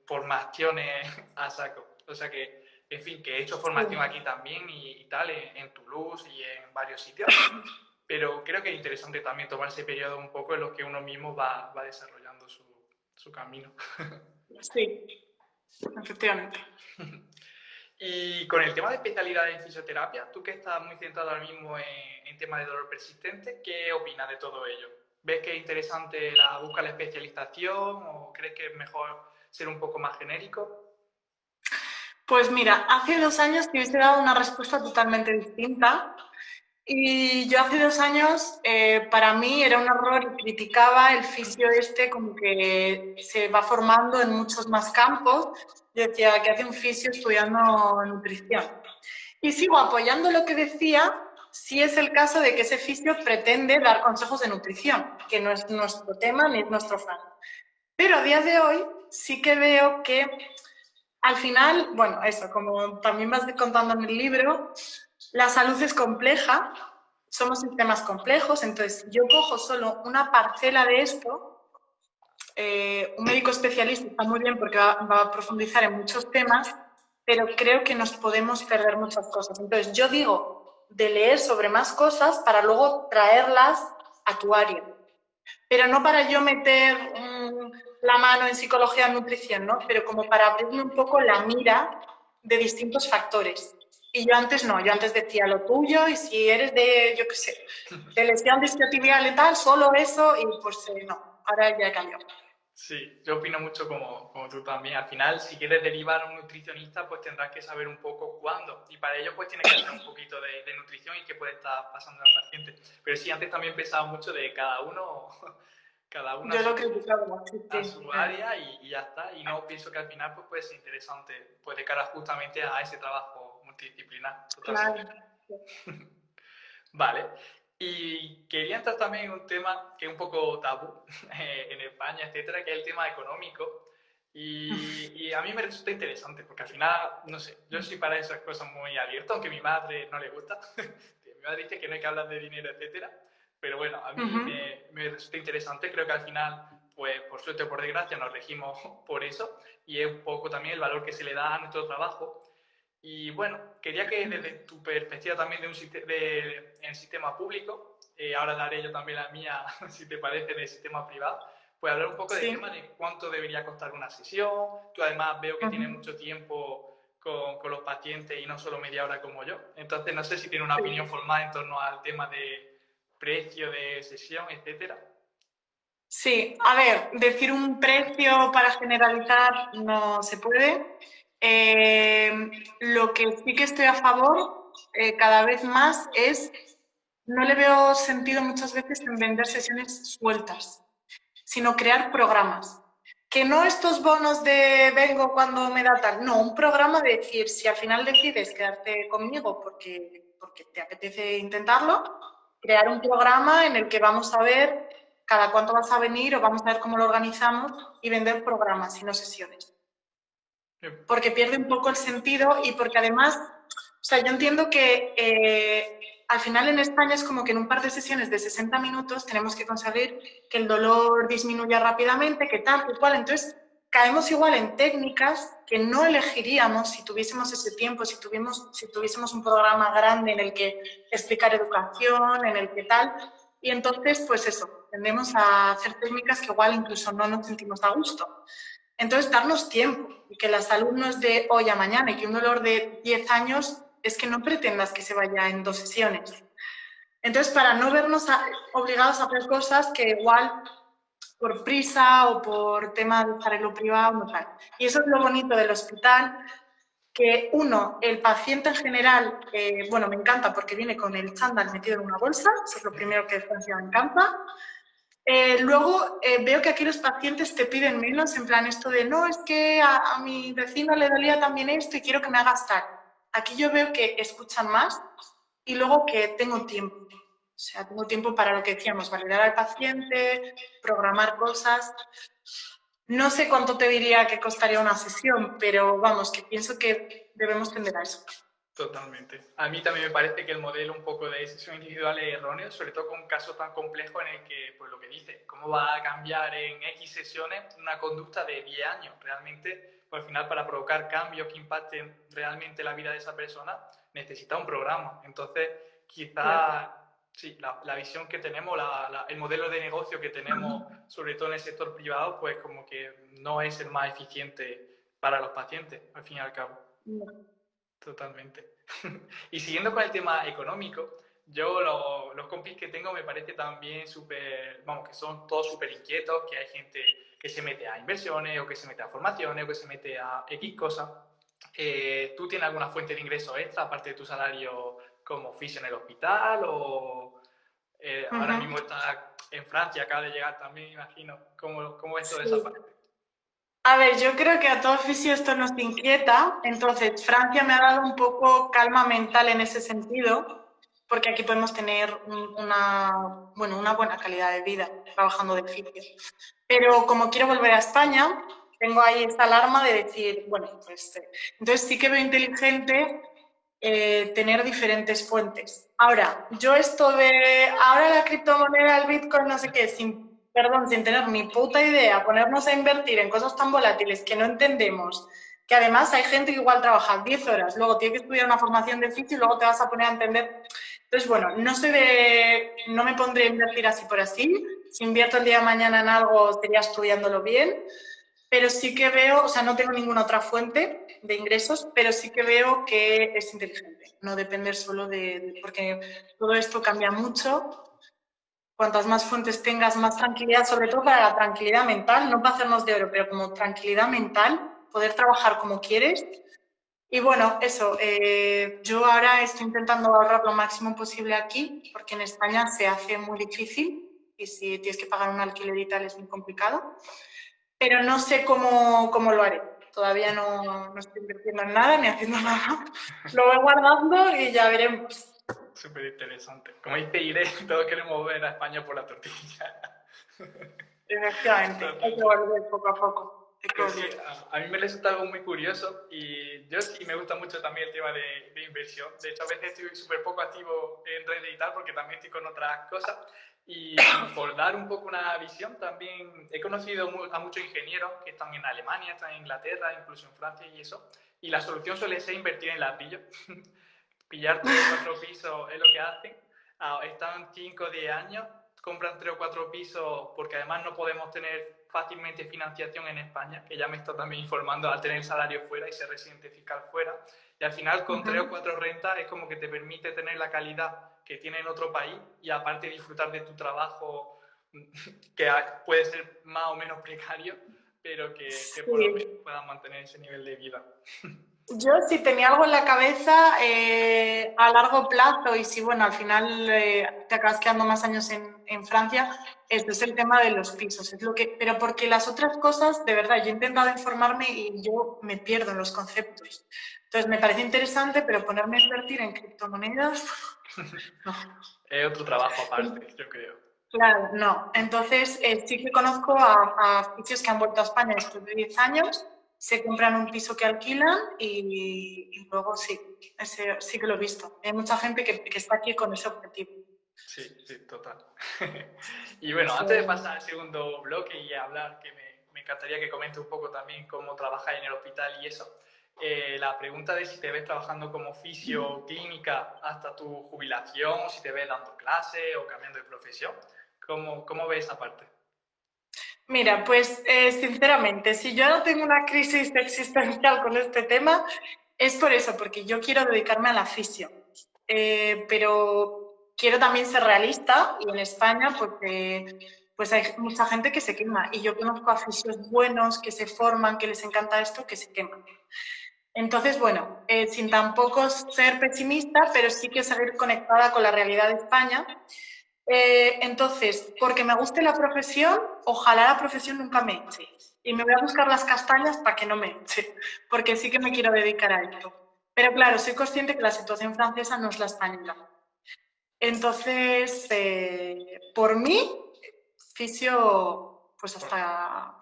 formaciones a saco. O sea que, en fin, que he hecho formación sí. aquí también y tal, en Toulouse y en varios sitios. Pero creo que es interesante también tomar ese periodo un poco en los que uno mismo va desarrollando su camino. Sí, efectivamente. Y con el tema de especialidad en fisioterapia, tú que estás muy centrado ahora mismo en temas de dolor persistente, ¿qué opinas de todo ello? ¿Ves que es interesante buscar la especialización o crees que es mejor ser un poco más genérico? Pues mira, hace 2 años te hubiese dado una respuesta totalmente distinta. Y yo hace 2 años, para mí era un error y criticaba el fisio este como que se va formando en muchos más campos. Yo decía, ¿qué hace un fisio estudiando nutrición? Y sigo apoyando lo que decía si es el caso de que ese fisio pretende dar consejos de nutrición, que no es nuestro tema ni es nuestro fan. Pero a día de hoy sí que veo que al final, bueno, eso, como también vas contando en el libro, la salud es compleja, somos sistemas complejos, entonces si yo cojo solo una parcela de esto, un médico especialista está muy bien porque va a profundizar en muchos temas, pero creo que nos podemos perder muchas cosas. Entonces yo digo de leer sobre más cosas para luego traerlas a tu área, pero no para yo meter la mano en psicología o nutrición, ¿no? Pero como para abrirme un poco la mira de distintos factores. Y yo antes no, yo antes decía lo tuyo y si eres de, yo qué sé, de lesión disciotibial y tal, solo eso y pues no, ahora ya he cambiado. Sí, yo opino mucho como tú también. Al final, si quieres derivar a un nutricionista, pues tendrás que saber un poco cuándo. Y para ello, pues tienes que hacer un poquito de nutrición y qué puede estar pasando al paciente. Pero sí, antes también pensaba mucho de cada uno, cada uno Yo lo criticaba, sí, a sí. su área y ya está. Y no pienso que al final pues, puede ser interesante, pues de cara justamente a ese trabajo multidisciplinar, totalmente. Claro. Vale. Y quería entrar también en un tema que es un poco tabú en España, etcétera, que es el tema económico. Y a mí me resulta interesante, porque al final, no sé, yo soy para esas cosas muy abierto, aunque a mi madre no le gusta. Mi madre dice que no hay que hablar de dinero, etcétera. Pero bueno, a mí me resulta interesante. Creo que al final, pues por suerte o por desgracia, nos regimos por eso. Y es un poco también el valor que se le da a nuestro trabajo. Y bueno, quería que desde tu perspectiva también en el sistema público, ahora daré yo también la mía, si te parece, del sistema privado, pues hablar un poco del Sí. tema de cuánto debería costar una sesión. Tú además veo que tienes mucho tiempo con los pacientes y no solo media hora como yo. Entonces no sé si tiene una opinión formada en torno al tema de precio de sesión, etcétera. Sí, a ver, decir un precio para generalizar no se puede. Lo que sí que estoy a favor cada vez más es, no le veo sentido muchas veces en vender sesiones sueltas, sino crear programas. Que no estos bonos de vengo cuando me da tal, no, un programa de decir, si al final decides quedarte conmigo porque te apetece intentarlo, crear un programa en el que vamos a ver cada cuánto vas a venir o vamos a ver cómo lo organizamos y vender programas y no sesiones. Porque pierde un poco el sentido y porque además, o sea, yo entiendo que al final en España es como que en un par de sesiones de 60 minutos tenemos que conseguir que el dolor disminuya rápidamente, que tal, que cual. Entonces, caemos igual en técnicas que no elegiríamos si tuviésemos ese tiempo, si tuviésemos un programa grande en el que explicar educación, en el que tal. Y entonces, pues eso, tendemos a hacer técnicas que igual incluso no nos sentimos a gusto. Entonces, darnos tiempo y que la salud no es de hoy a mañana y que un dolor de 10 años es que no pretendas que se vaya en 2 sesiones. Entonces, para no vernos obligados a hacer cosas que igual por prisa o por tema de estar en lo privado no tal. Y eso es lo bonito del hospital, que uno, el paciente en general, bueno, me encanta porque viene con el chándal metido en una bolsa, eso es lo primero que de Francia me encanta. Luego veo que aquí los pacientes te piden menos, en plan esto de no, es que a mi vecino le dolía también esto y quiero que me hagas tal. Aquí yo veo que escuchan más y luego que tengo tiempo. O sea, tengo tiempo para lo que decíamos, validar al paciente, programar cosas. No sé cuánto te diría que costaría una sesión, pero vamos, que pienso que debemos tender a eso. Totalmente. A mí también me parece que el modelo un poco de sesión individual es erróneo, sobre todo con un caso tan complejo en el que, pues lo que dice, cómo va a cambiar en X sesiones una conducta de 10 años. Realmente, pues al final, para provocar cambios que impacten realmente la vida de esa persona, necesita un programa. Entonces, quizá, sí, la visión que tenemos, el modelo de negocio que tenemos, sobre todo en el sector privado, pues como que no es el más eficiente para los pacientes, al fin y al cabo. No. Totalmente. Y siguiendo con el tema económico, yo los compis que tengo me parece también súper, vamos, que son todos súper inquietos, que hay gente que se mete a inversiones o que se mete a formaciones o que se mete a X cosas. ¿Tú tienes alguna fuente de ingreso extra aparte de tu salario como fisio en el hospital o ahora mismo estás en Francia, acaba de llegar también, imagino? ¿Cómo es toda esa parte? A ver, yo creo que a todo fisio esto nos inquieta, entonces Francia me ha dado un poco calma mental en ese sentido, porque aquí podemos tener una buena calidad de vida trabajando de fisio. Pero como quiero volver a España, tengo ahí esta alarma de decir, bueno, pues entonces sí que veo inteligente tener diferentes fuentes. Ahora, yo esto de ahora la criptomoneda, el Bitcoin, no sé qué, sin tener ni puta idea, ponernos a invertir en cosas tan volátiles que no entendemos, que además hay gente que igual trabaja 10 horas, luego tiene que estudiar una formación de fisio y luego te vas a poner a entender. Entonces, bueno, no me pondré a invertir así por así. Si invierto el día de mañana en algo, sería estudiándolo bien. pero sí que veo, o sea, no tengo ninguna otra fuente de ingresos, pero sí que veo que es inteligente, no depender solo porque todo esto cambia mucho. Cuantas más fuentes tengas, más tranquilidad, sobre todo para la tranquilidad mental, no para hacernos de oro, pero como tranquilidad mental, poder trabajar como quieres. Y bueno, eso, yo ahora estoy intentando ahorrar lo máximo posible aquí, porque en España se hace muy difícil y si tienes que pagar un alquiler y tal es muy complicado, pero no sé cómo lo haré. Todavía no estoy invirtiendo en nada ni haciendo nada. Lo voy guardando y ya veremos. Súper interesante. Como dice Irene, todos queremos ver a España por la tortilla. Efectivamente, hay que Totalmente. volver poco a poco. Hay que Pues sí, volver. a mí me resulta algo muy curioso y yo sí me gusta mucho también el tema de inversión. De hecho, a veces estoy súper poco activo en redes y tal porque también estoy con otras cosas. Y por dar un poco una visión, también he conocido a muchos ingenieros que están en Alemania, están en Inglaterra, incluso en Francia y eso. Y la solución suele ser invertir en ladrillo. Pillar 3 o 4 pisos es lo que hacen. Están 5 o 10 años, compran 3 o 4 pisos porque además no podemos tener fácilmente financiación en España, que ya me está también informando al tener salario fuera y ser residente fiscal fuera. Y al final con 3 o 4 rentas es como que te permite tener la calidad que tiene en otro país y aparte disfrutar de tu trabajo que puede ser más o menos precario, pero que por lo menos Sí. puedan mantener ese nivel de vida. Yo si tenía algo en la cabeza a largo plazo y si, bueno, al final te acabas quedando más años en Francia, esto es el tema de los pisos. Pero porque las otras cosas, de verdad, yo he intentado informarme y yo me pierdo en los conceptos. Entonces me parece interesante, pero ponerme a invertir en criptomonedas, no. Es otro trabajo aparte, yo creo. Claro, no. Entonces, sí que conozco a fisios que han vuelto a España después de 10 años, se compran un piso que alquilan y luego sí, sí que lo he visto. Hay mucha gente que está aquí con ese objetivo. Sí, sí, total. Y bueno, antes de pasar al segundo bloque y a hablar, que me encantaría que comente un poco también cómo trabajas en el hospital y eso, la pregunta de si te ves trabajando como fisio clínica hasta tu jubilación, o si te ves dando clases o cambiando de profesión, ¿cómo ves esa parte? Mira, pues sinceramente, si yo no tengo una crisis existencial con este tema, es por eso, porque yo quiero dedicarme a la fisio. Pero quiero también ser realista y en España porque pues hay mucha gente que se quema y yo conozco a fisios buenos que se forman, que les encanta esto, que se queman. Entonces, bueno, sin tampoco ser pesimista, pero sí que seguir conectada con la realidad de España. Entonces, porque me guste la profesión, ojalá la profesión nunca me eche. Y me voy a buscar las castañas para que no me eche, porque sí que me quiero dedicar a esto. Pero claro, soy consciente que la situación francesa no es la española. Entonces, por mí, fisio, pues hasta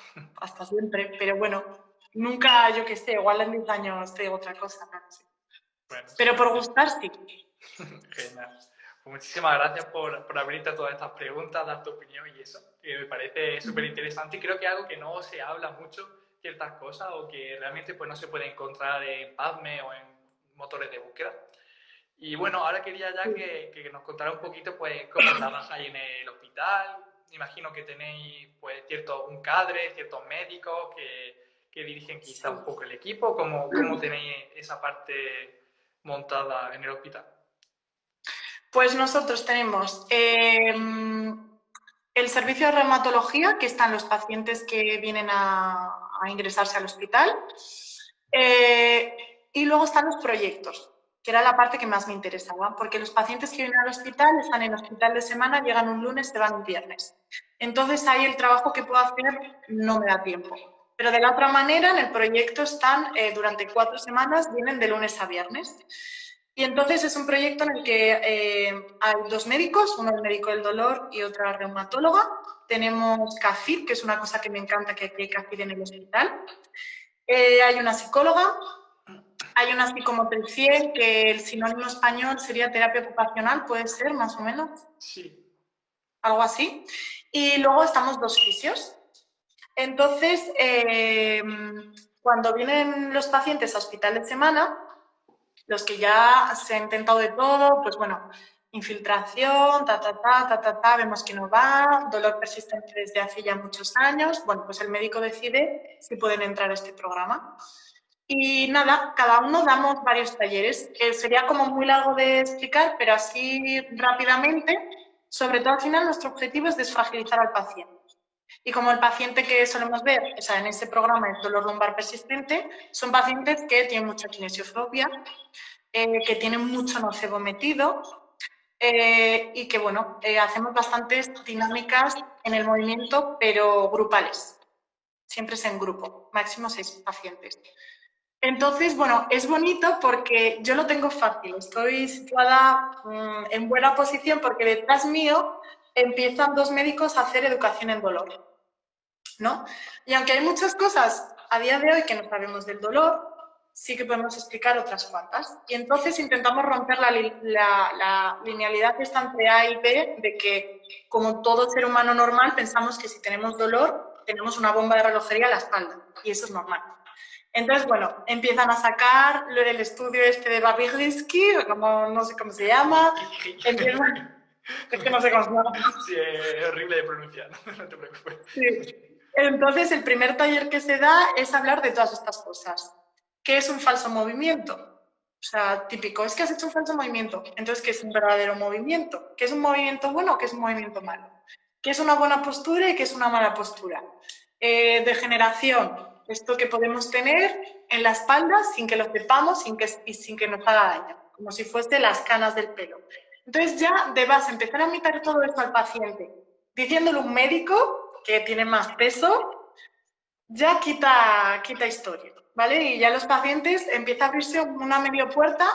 siempre. Pero bueno, nunca, yo qué sé, igual en 10 años te digo otra cosa, no sé. Bueno, Pero súper por bien. gustar, sí. Genial. Pues muchísimas gracias por abrirte a todas estas preguntas, dar tu opinión y eso, que me parece súper interesante y creo que es algo que no se habla mucho, ciertas cosas, o que realmente pues, no se puede encontrar en PubMed o en motores de búsqueda. Y bueno, ahora quería ya que nos contara un poquito pues cómo trabajáis en el hospital. Imagino que tenéis pues un cadre, ciertos médicos que dirigen quizá un poco el equipo. ¿Cómo tenéis esa parte montada en el hospital? Pues nosotros tenemos el servicio de reumatología, que están los pacientes que vienen a ingresarse al hospital. Y luego están los proyectos, que era la parte que más me interesaba, porque los pacientes que vienen al hospital están en hospital de semana, llegan un lunes, se van un viernes. Entonces ahí el trabajo que puedo hacer no me da tiempo. Pero de la otra manera, en el proyecto están durante 4 semanas, vienen de lunes a viernes. Y entonces es un proyecto en el que hay 2 médicos, uno es médico del dolor y otra reumatóloga. Tenemos CAFID, que es una cosa que me encanta, que aquí hay CAFID en el hospital. Hay una psicóloga, hay una psicomotricien, que el sinónimo español sería terapia ocupacional, puede ser, más o menos. Sí. Algo así. Y luego estamos 2 fisios. Entonces, cuando vienen los pacientes a hospital de semana, los que ya se ha intentado de todo, pues bueno, infiltración, vemos que no va, dolor persistente desde hace ya muchos años. Bueno, pues el médico decide si pueden entrar a este programa. Y nada, cada uno damos varios talleres, que sería como muy largo de explicar, pero así rápidamente. Sobre todo al final nuestro objetivo es desfragilizar al paciente. Y como el paciente que solemos ver, o sea, en ese programa es dolor lumbar persistente, son pacientes que tienen mucha kinesiofobia, que tienen mucho nocebo metido y que, bueno, hacemos bastantes dinámicas en el movimiento, pero grupales. Siempre es en grupo, máximo 6 pacientes. Entonces, bueno, es bonito porque yo lo tengo fácil, estoy situada en buena posición porque detrás mío empiezan 2 médicos a hacer educación en dolor, ¿no? Y aunque hay muchas cosas a día de hoy que no sabemos del dolor, sí que podemos explicar otras cuantas. Y entonces intentamos romper la linealidad que está entre A y B de que, como todo ser humano normal, pensamos que si tenemos dolor, tenemos una bomba de relojería en la espalda. Y eso es normal. Entonces, bueno, empiezan a sacar el estudio este de Babinski, como no sé cómo se llama. Es que no sé cómo se llama. Sí, es horrible de pronunciar, no te preocupes. Sí. Entonces, el primer taller que se da es hablar de todas estas cosas. ¿Qué es un falso movimiento? O sea, típico, es que has hecho un falso movimiento. Entonces, ¿qué es un verdadero movimiento? ¿Qué es un movimiento bueno o qué es un movimiento malo? ¿Qué es una buena postura y qué es una mala postura? Degeneración, esto que podemos tener en la espalda sin que lo sepamos y sin que nos haga daño, como si fuese las canas del pelo. Entonces ya debas empezar a meter todo esto al paciente, diciéndole un médico que tiene más peso, ya quita historia, ¿vale? Y ya los pacientes empieza a abrirse una medio puerta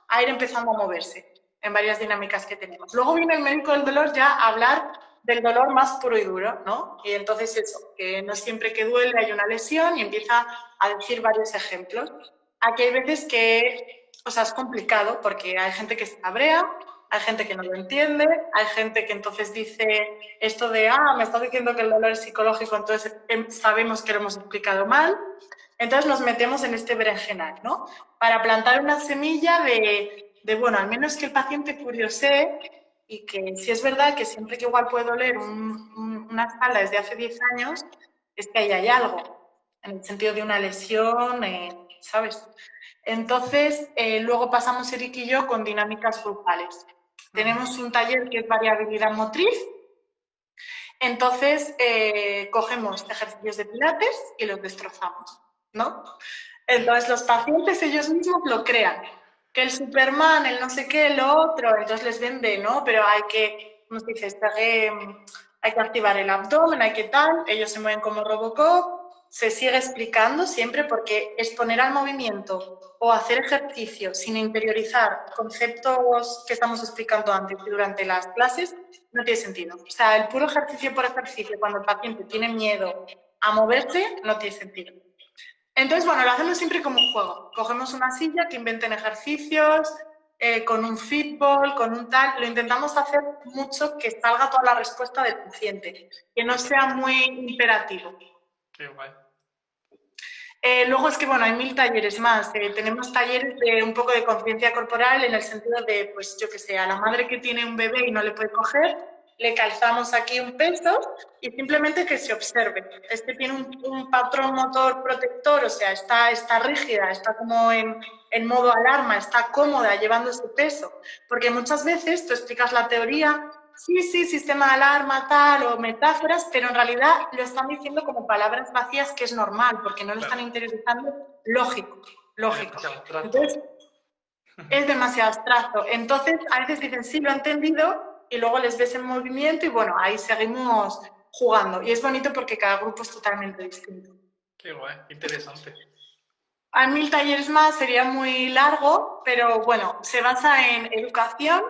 a ir empezando a moverse en varias dinámicas que tenemos. Luego viene el médico del dolor ya a hablar del dolor más puro y duro, ¿no? Y entonces eso, que no siempre que duele hay una lesión y empieza a decir varios ejemplos. Aquí hay veces que, o sea, es complicado porque hay gente que se cabrea, hay gente que no lo entiende, hay gente que entonces dice esto de, me estás diciendo que el dolor es psicológico, entonces sabemos que lo hemos explicado mal. Entonces nos metemos en este berenjenal, ¿no? Para plantar una semilla de bueno, al menos que el paciente curiosee y que si es verdad que siempre que igual puede doler una espalda desde hace 10 años, es que ahí hay algo, en el sentido de una lesión, ¿sabes? Entonces, luego pasamos Eric y yo con dinámicas grupales. Tenemos un taller que es variabilidad motriz. Entonces, cogemos ejercicios de pilates y los destrozamos, ¿no? Entonces, los pacientes ellos mismos lo crean. Que el Superman, el no sé qué, lo otro, entonces les vende, ¿no? Pero hay que, ¿cómo se dice? Hay que activar el abdomen, hay que tal, ellos se mueven como Robocop, se sigue explicando siempre porque exponer al movimiento o hacer ejercicio sin interiorizar conceptos que estamos explicando antes y durante las clases no tiene sentido. O sea, el puro ejercicio por ejercicio, cuando el paciente tiene miedo a moverse, no tiene sentido. Entonces, bueno, lo hacemos siempre como un juego. Cogemos una silla que inventen ejercicios, con un fitball, con un tal. Lo intentamos hacer mucho que salga toda la respuesta del paciente, que no sea muy imperativo. Qué guay. Luego es que, bueno, hay 1000 talleres más. Tenemos talleres de un poco de conciencia corporal en el sentido de, pues, yo que sé, a la madre que tiene un bebé y no le puede coger, le calzamos aquí un peso y simplemente que se observe. Este tiene un patrón motor protector, o sea, está rígida, está como en modo alarma, está cómoda llevando ese peso. Porque muchas veces tú explicas la teoría, sí, sistema de alarma, tal, o metáforas, pero en realidad lo están diciendo como palabras vacías, que es normal, porque no lo están interiorizando lógico. Entonces, es demasiado abstracto. Entonces, a veces dicen, sí, lo he entendido, y luego les ves en movimiento y, bueno, ahí seguimos jugando. Y es bonito porque cada grupo es totalmente distinto. Qué guay, interesante. Hay 1000 talleres más, sería muy largo, pero bueno, se basa en educación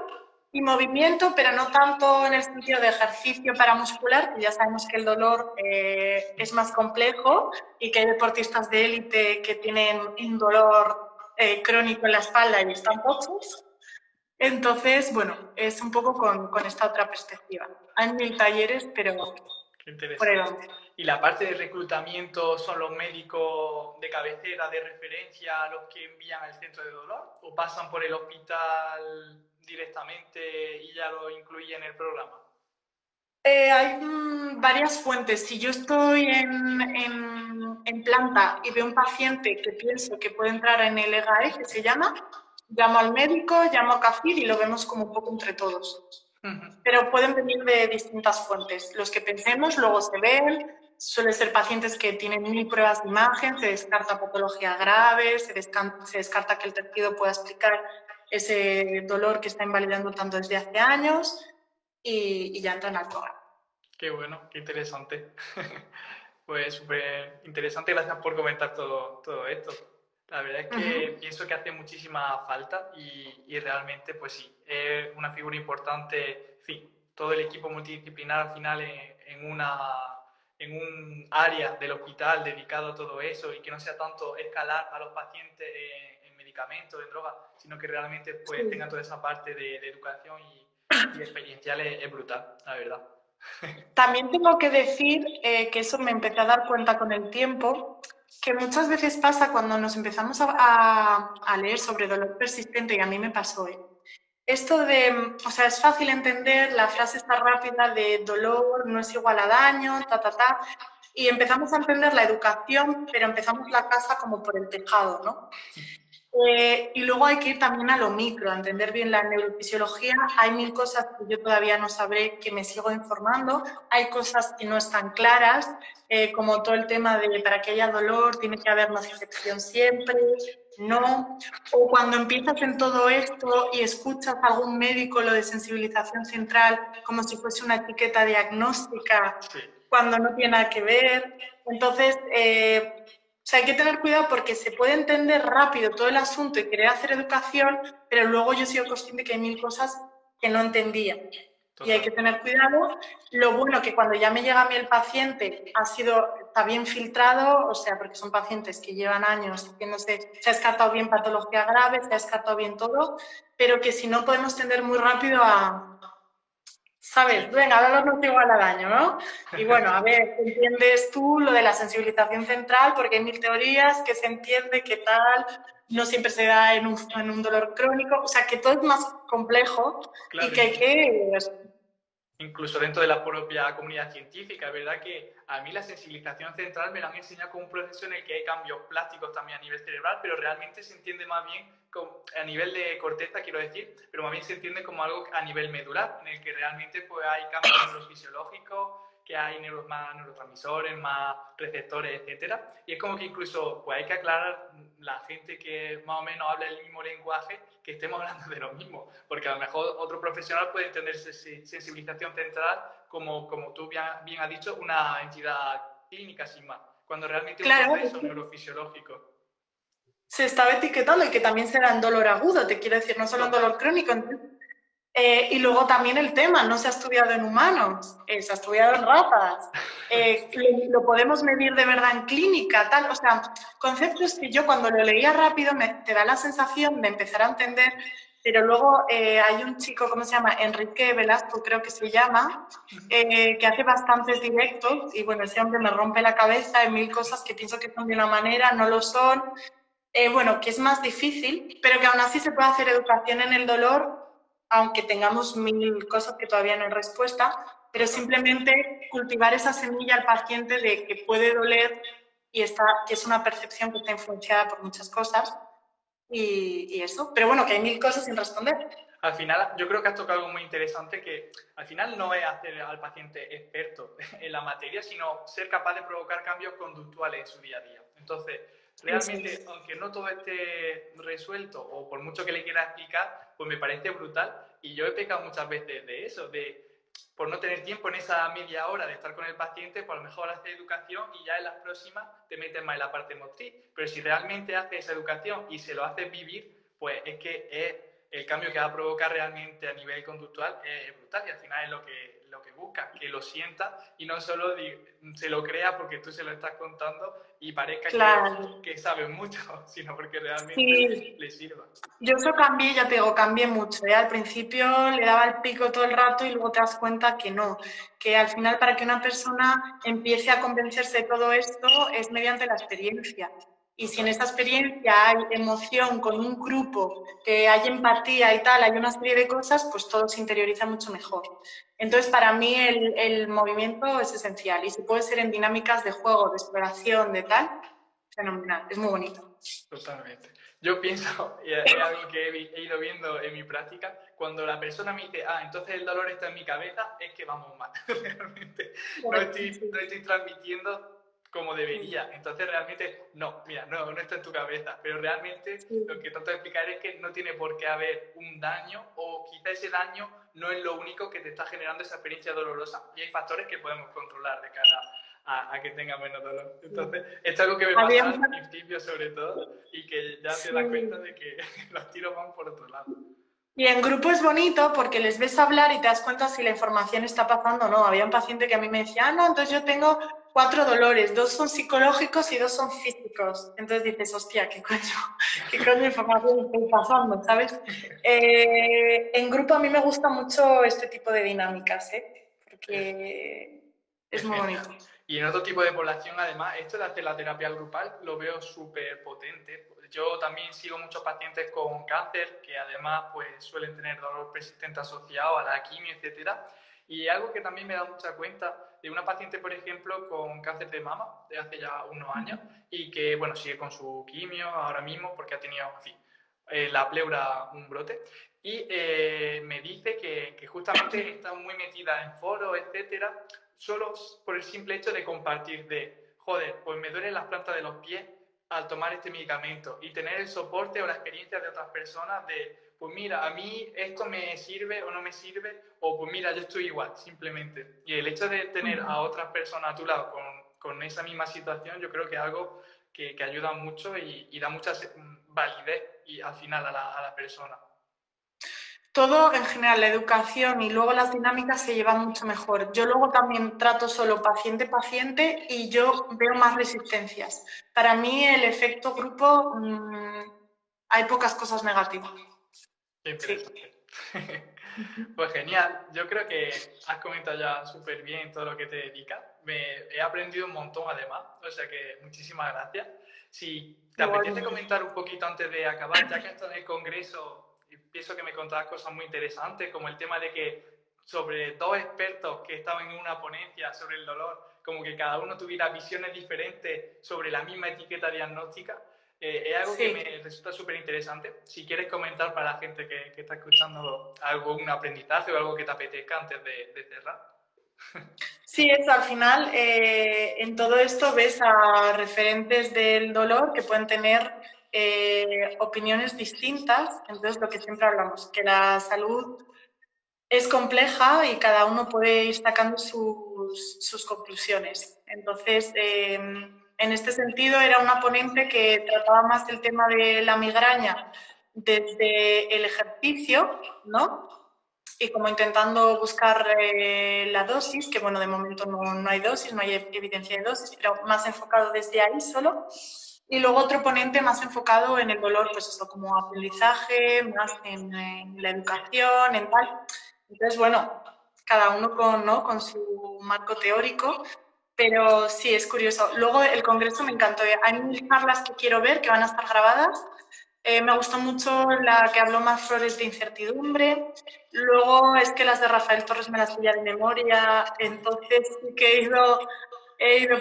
y movimiento, pero no tanto en el sentido de ejercicio paramuscular, que ya sabemos que el dolor es más complejo y que hay deportistas de élite que tienen un dolor crónico en la espalda y están pocos. Entonces, bueno, es un poco con esta otra perspectiva. Hay 1000 talleres, pero qué interesante. ¿Y la parte de reclutamiento son los médicos de cabecera, de referencia, los que envían al centro de dolor? ¿O pasan por el hospital directamente y ya lo incluye en el programa? Hay varias fuentes. Si yo estoy en planta y veo un paciente que pienso que puede entrar en el EGAE, que se llama, llamo al médico, llamo a CAFID y lo vemos como un poco entre todos. Pero pueden venir de distintas fuentes. Los que pensemos luego se ven, suelen ser pacientes que tienen 1000 pruebas de imagen, se descarta patología grave, se descarta que el tejido pueda explicar ese dolor que está invalidando tanto desde hace años y ya entran al programa. Qué bueno, qué interesante. Pues súper interesante, gracias por comentar todo esto. La verdad es que pienso que hace muchísima falta y realmente, pues sí, es una figura importante, en fin, todo el equipo multidisciplinar al final en un área del hospital dedicado a todo eso y que no sea tanto escalar a los pacientes en medicamentos, en drogas, sino que realmente pues tengan toda esa parte de educación y experiencial es brutal, la verdad. También tengo que decir que eso me empecé a dar cuenta con el tiempo, que muchas veces pasa cuando nos empezamos a leer sobre dolor persistente, y a mí me pasó, esto de, o sea, es fácil entender, la frase está rápida de dolor no es igual a daño, y empezamos a entender la educación, pero empezamos la casa como por el tejado, ¿no? Y luego hay que ir también a lo micro, a entender bien la neurofisiología. Hay 1000 cosas que yo todavía no sabré, que me sigo informando. Hay cosas que no están claras, como todo el tema de para que haya dolor tiene que haber nocicepción siempre, no. O cuando empiezas en todo esto y escuchas a algún médico lo de sensibilización central como si fuese una etiqueta diagnóstica, cuando no tiene nada que ver. Entonces, o sea, hay que tener cuidado porque se puede entender rápido todo el asunto y querer hacer educación, pero luego yo soy consciente que hay 1000 cosas que no entendía. Total. Y hay que tener cuidado. Lo bueno que cuando ya me llega a mí el paciente está bien filtrado, o sea, porque son pacientes que llevan años haciéndose, se ha descartado bien patología grave, se ha descartado bien todo, pero que si no podemos tender muy rápido a, ¿sabes? Venga, ahora no te igual al daño, ¿no? Y bueno, a ver, ¿entiendes tú lo de la sensibilización central? Porque hay 1000 teorías, que se entiende, que tal, no siempre se da en un dolor crónico, o sea, que todo es más complejo, claro, y que hay que... Incluso dentro de la propia comunidad científica, ¿verdad? Que a mí la sensibilización central me la han enseñado como un proceso en el que hay cambios plásticos también a nivel cerebral, pero realmente se entiende más bien a nivel de corteza, quiero decir, pero más bien se entiende como algo a nivel medular, en el que realmente pues, hay cambios neurofisiológicos, que hay más neurotransmisores, más receptores, etcétera. Y es como que incluso pues, hay que aclarar la gente que más o menos habla el mismo lenguaje, que estemos hablando de lo mismo, porque a lo mejor otro profesional puede entender sensibilización central como tú bien has dicho, una entidad clínica sin más, cuando realmente es un proceso neurofisiológico. Se estaba etiquetando y que también se da en dolor agudo, te quiero decir, no solo en dolor crónico. Y luego también el tema, no se ha estudiado en humanos, se ha estudiado en ratas. Lo podemos medir de verdad en clínica, tal. O sea, conceptos que yo cuando lo leía rápido te da la sensación de empezar a entender, pero luego hay un chico, ¿cómo se llama? Enrique Velasco, creo que se llama, que hace bastantes directos y bueno, ese hombre me rompe la cabeza en 1000 cosas que pienso que son de una manera, no lo son. Bueno, que es más difícil, pero que aún así se puede hacer educación en el dolor, aunque tengamos 1000 cosas que todavía no hay respuesta, pero simplemente cultivar esa semilla al paciente de que puede doler y que es una percepción que está influenciada por muchas cosas y eso. Pero bueno, que hay 1000 cosas sin responder. Al final, yo creo que has tocado algo muy interesante, que al final no es hacer al paciente experto en la materia, sino ser capaz de provocar cambios conductuales en su día a día. Entonces, realmente, aunque no todo esté resuelto, o por mucho que le quiera explicar, pues me parece brutal. Y yo he pecado muchas veces de eso, por no tener tiempo en esa media hora de estar con el paciente, pues a lo mejor haces educación y ya en las próximas te metes más en la parte motriz. Pero si realmente haces esa educación y se lo haces vivir, pues es que el cambio que va a provocar realmente a nivel conductual es brutal y al final es lo que busca, que lo sienta y no solo se lo crea porque tú se lo estás contando y parezca que sabe mucho, sino porque realmente le sirva. Yo eso cambié, ya te digo, cambié mucho. Al principio le daba el pico todo el rato y luego te das cuenta que no, que al final para que una persona empiece a convencerse de todo esto es mediante la experiencia. Y si en esta experiencia hay emoción con un grupo, que hay empatía y tal, hay una serie de cosas, pues todo se interioriza mucho mejor. Entonces, para mí el movimiento es esencial. Y si puede ser en dinámicas de juego, de exploración, de tal, fenomenal. Es muy bonito. Totalmente. Yo pienso, y es algo que he ido viendo en mi práctica, cuando la persona me dice, entonces el dolor está en mi cabeza, es que vamos mal. Realmente no estoy transmitiendo como debería. Entonces realmente, no, mira, no está en tu cabeza. Pero realmente lo que trato de explicar es que no tiene por qué haber un daño, o quizá ese daño no es lo único que te está generando esa experiencia dolorosa. Y hay factores que podemos controlar de cara a que tenga menos dolor. Entonces, esto es algo que me pasa al principio sobre todo, y que ya te das cuenta de que los tiros van por otro lado. Y en grupo es bonito porque les ves hablar y te das cuenta si la información está pasando o no. Había un paciente que a mí me decía, no, entonces yo tengo 4 dolores, 2 son psicológicos y 2 son físicos. Entonces dices, hostia, ¿qué coño de información estoy pasando, sabes? En grupo a mí me gusta mucho este tipo de dinámicas, porque es muy bonito. Y en otro tipo de población, además, esto de hacer la terapia grupal lo veo súper potente. Yo también sigo muchos pacientes con cáncer que además pues, suelen tener dolor persistente asociado a la quimio, etcétera. Y algo que también me da mucha cuenta de una paciente, por ejemplo, con cáncer de mama de hace ya unos años y que, bueno, sigue con su quimio ahora mismo porque ha tenido, en fin, la pleura un brote. Y me dice que justamente está muy metida en foros, etcétera, solo por el simple hecho de compartir de, joder, pues me duelen las plantas de los pies al tomar este medicamento y tener el soporte o la experiencia de otras personas de, pues mira, a mí esto me sirve o no me sirve, o pues mira, yo estoy igual, simplemente. Y el hecho de tener a otras personas a tu lado con esa misma situación, yo creo que es algo que ayuda mucho y da mucha validez y, al final a la persona. Todo en general, la educación y luego las dinámicas se llevan mucho mejor. Yo luego también trato solo paciente-paciente y yo veo más resistencias. Para mí el efecto grupo, hay pocas cosas negativas. Qué interesante. Sí. Pues genial, yo creo que has comentado ya súper bien todo lo que te dedicas. He aprendido un montón además, o sea que muchísimas gracias. Si te apetece comentar un poquito antes de acabar, ya que estás en el congreso, pienso que me contabas cosas muy interesantes, como el tema de que sobre 2 expertos que estaban en una ponencia sobre el dolor, como que cada uno tuviera visiones diferentes sobre la misma etiqueta diagnóstica. Es algo que me resulta súper interesante. Si quieres comentar para la gente que está escuchando algún aprendizaje o algo que te apetezca antes de cerrar. Sí, eso al final en todo esto ves a referentes del dolor que pueden tener opiniones distintas. Entonces, lo que siempre hablamos, que la salud es compleja y cada uno puede ir sacando sus conclusiones. Entonces, en este sentido, era una ponente que trataba más del tema de la migraña desde el ejercicio, ¿no? Y como intentando buscar la dosis, que bueno, de momento no hay dosis, no hay evidencia de dosis, pero más enfocado desde ahí solo. Y luego otro ponente más enfocado en el dolor, pues esto como aprendizaje, más en la educación, en tal. Entonces, bueno, cada uno con su marco teórico, pero sí, es curioso. Luego el congreso me encantó. Hay mil charlas que quiero ver, que van a estar grabadas. Me gustó mucho la que habló más Flores de incertidumbre. Luego es que las de Rafael Torres me las pilla de memoria, entonces sí que he ido,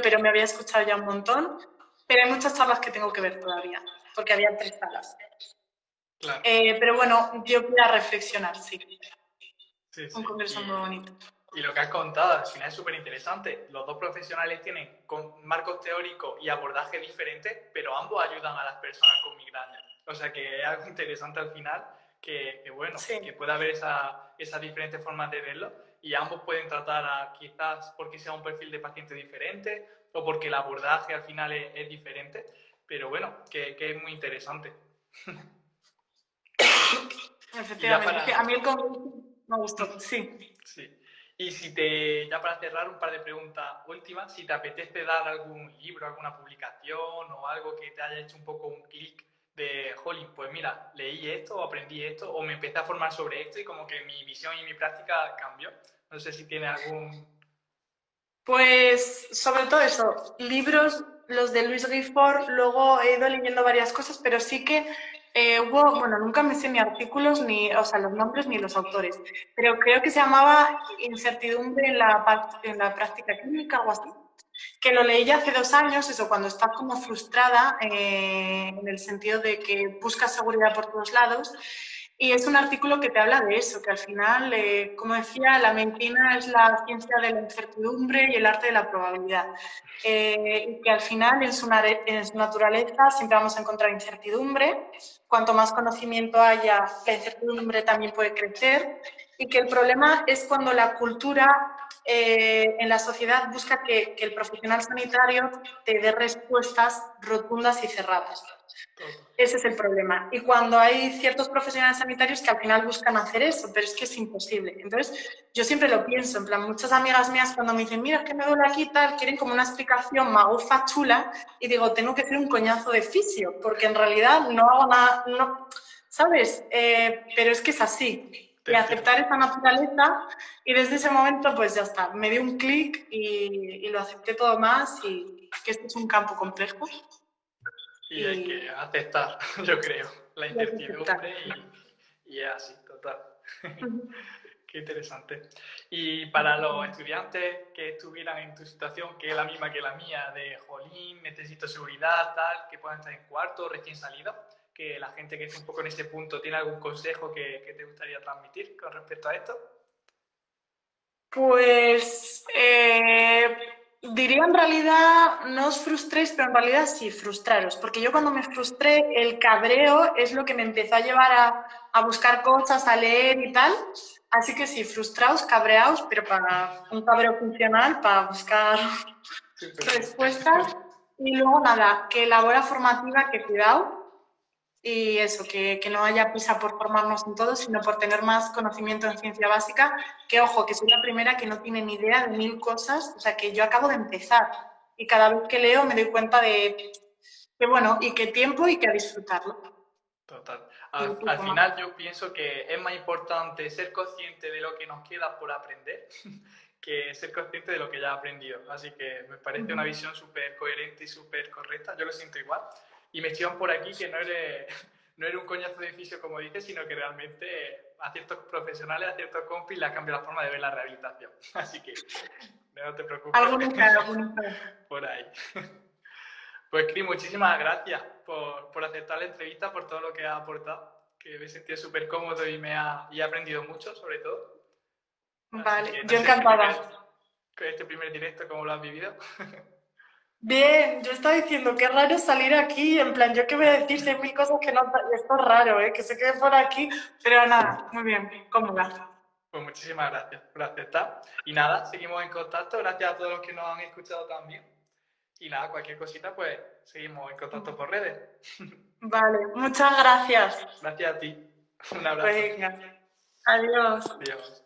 pero me había escuchado ya un montón. Pero hay muchas charlas que tengo que ver todavía, porque había 3 salas. Claro. Pero bueno, yo voy a reflexionar, sí. Sí. Un congreso muy bonito. Y lo que has contado al final es súper interesante. Los dos profesionales tienen marcos teóricos y abordaje diferentes, pero ambos ayudan a las personas con migraña. O sea que es algo interesante al final, que bueno, que pueda haber esas diferentes formas de verlo y ambos pueden tratar quizás porque sea un perfil de paciente diferente o porque el abordaje al final es diferente, pero bueno, que es muy interesante. Efectivamente, a mí el congreso me gustó, sí. Y ya para cerrar, un par de preguntas últimas, si te apetece dar algún libro, alguna publicación o algo que te haya hecho un poco un clic de, jolín, pues mira, leí esto o aprendí esto o me empecé a formar sobre esto y como que mi visión y mi práctica cambió. No sé si tiene algún... Pues sobre todo eso, libros los de Luis Guifort, luego he ido leyendo varias cosas, pero sí que hubo, bueno, nunca me sé ni artículos, ni, o sea, los nombres ni los autores, pero creo que se llamaba Incertidumbre en la práctica clínica, algo así, que lo leí ya hace 2 años, eso, cuando estás como frustrada, en el sentido de que buscas seguridad por todos lados. Y es un artículo que te habla de eso, que al final, como decía, la medicina es la ciencia de la incertidumbre y el arte de la probabilidad. Y que al final, en su naturaleza, siempre vamos a encontrar incertidumbre. Cuanto más conocimiento haya, la incertidumbre también puede crecer. Y que el problema es cuando la cultura en la sociedad busca que el profesional sanitario te dé respuestas rotundas y cerradas. Ese es el problema. Y cuando hay ciertos profesionales sanitarios que al final buscan hacer eso, pero es que es imposible. Entonces, yo siempre lo pienso, en plan, muchas amigas mías cuando me dicen, mira, es que me duele aquí y tal, quieren como una explicación magufa chula, y digo, tengo que ser un coñazo de fisio, porque en realidad no hago nada, no, ¿sabes? Pero es que es así. Y aceptar esa naturaleza, y desde ese momento, pues ya está, me dio un clic y lo acepté todo más, y que esto es un campo complejo. Y hay que aceptar, yo creo, la incertidumbre y es así, total. Qué interesante. Y para los estudiantes que estuvieran en tu situación, que es la misma que la mía, de jolín, necesito seguridad, tal, que puedan estar en cuarto, recién salido, que la gente que esté un poco en ese punto, ¿tiene algún consejo que te gustaría transmitir con respecto a esto? Pues diría en realidad, no os frustréis, pero en realidad sí, frustraros, porque yo cuando me frustré, el cabreo es lo que me empezó a llevar a buscar cosas, a leer y tal. Así que sí, frustraos, cabreaos, pero para un cabreo funcional, para buscar respuestas. Y luego nada, que labora formativa, que cuidado. Y eso, que no haya prisa por formarnos en todo, sino por tener más conocimiento en ciencia básica, que ojo, que soy la primera que no tiene ni idea de 1000 cosas, o sea, que yo acabo de empezar y cada vez que leo me doy cuenta de que bueno, y que tiempo y que a disfrutarlo. Total. Al final yo pienso que es más importante ser consciente de lo que nos queda por aprender que ser consciente de lo que ya he aprendido. Así que me parece una visión súper coherente y súper correcta. Yo lo siento igual. Y me chivan por aquí que no eres, no eres un coñazo de fisio, como dices, sino que realmente a ciertos profesionales, a ciertos compis, les cambia la forma de ver la rehabilitación. Así que no te preocupes. Algo nunca. Por ahí. Pues, Cris, muchísimas gracias por aceptar la entrevista, por todo lo que has aportado, que me he sentido súper cómodo y y he aprendido mucho, sobre todo. Vale, que, no yo sé, encantada. Este primer directo, ¿cómo lo has vivido? Bien, yo estaba diciendo, qué raro salir aquí, en plan, yo qué voy a decir, si hay 1000 cosas que no, esto es raro, que se quede por aquí, pero nada, muy bien, cómoda. Pues muchísimas gracias por aceptar. Y nada, seguimos en contacto, gracias a todos los que nos han escuchado también. Y nada, cualquier cosita, pues seguimos en contacto por redes. Vale, muchas gracias. Gracias a ti. Un abrazo. Venga, adiós. Adiós.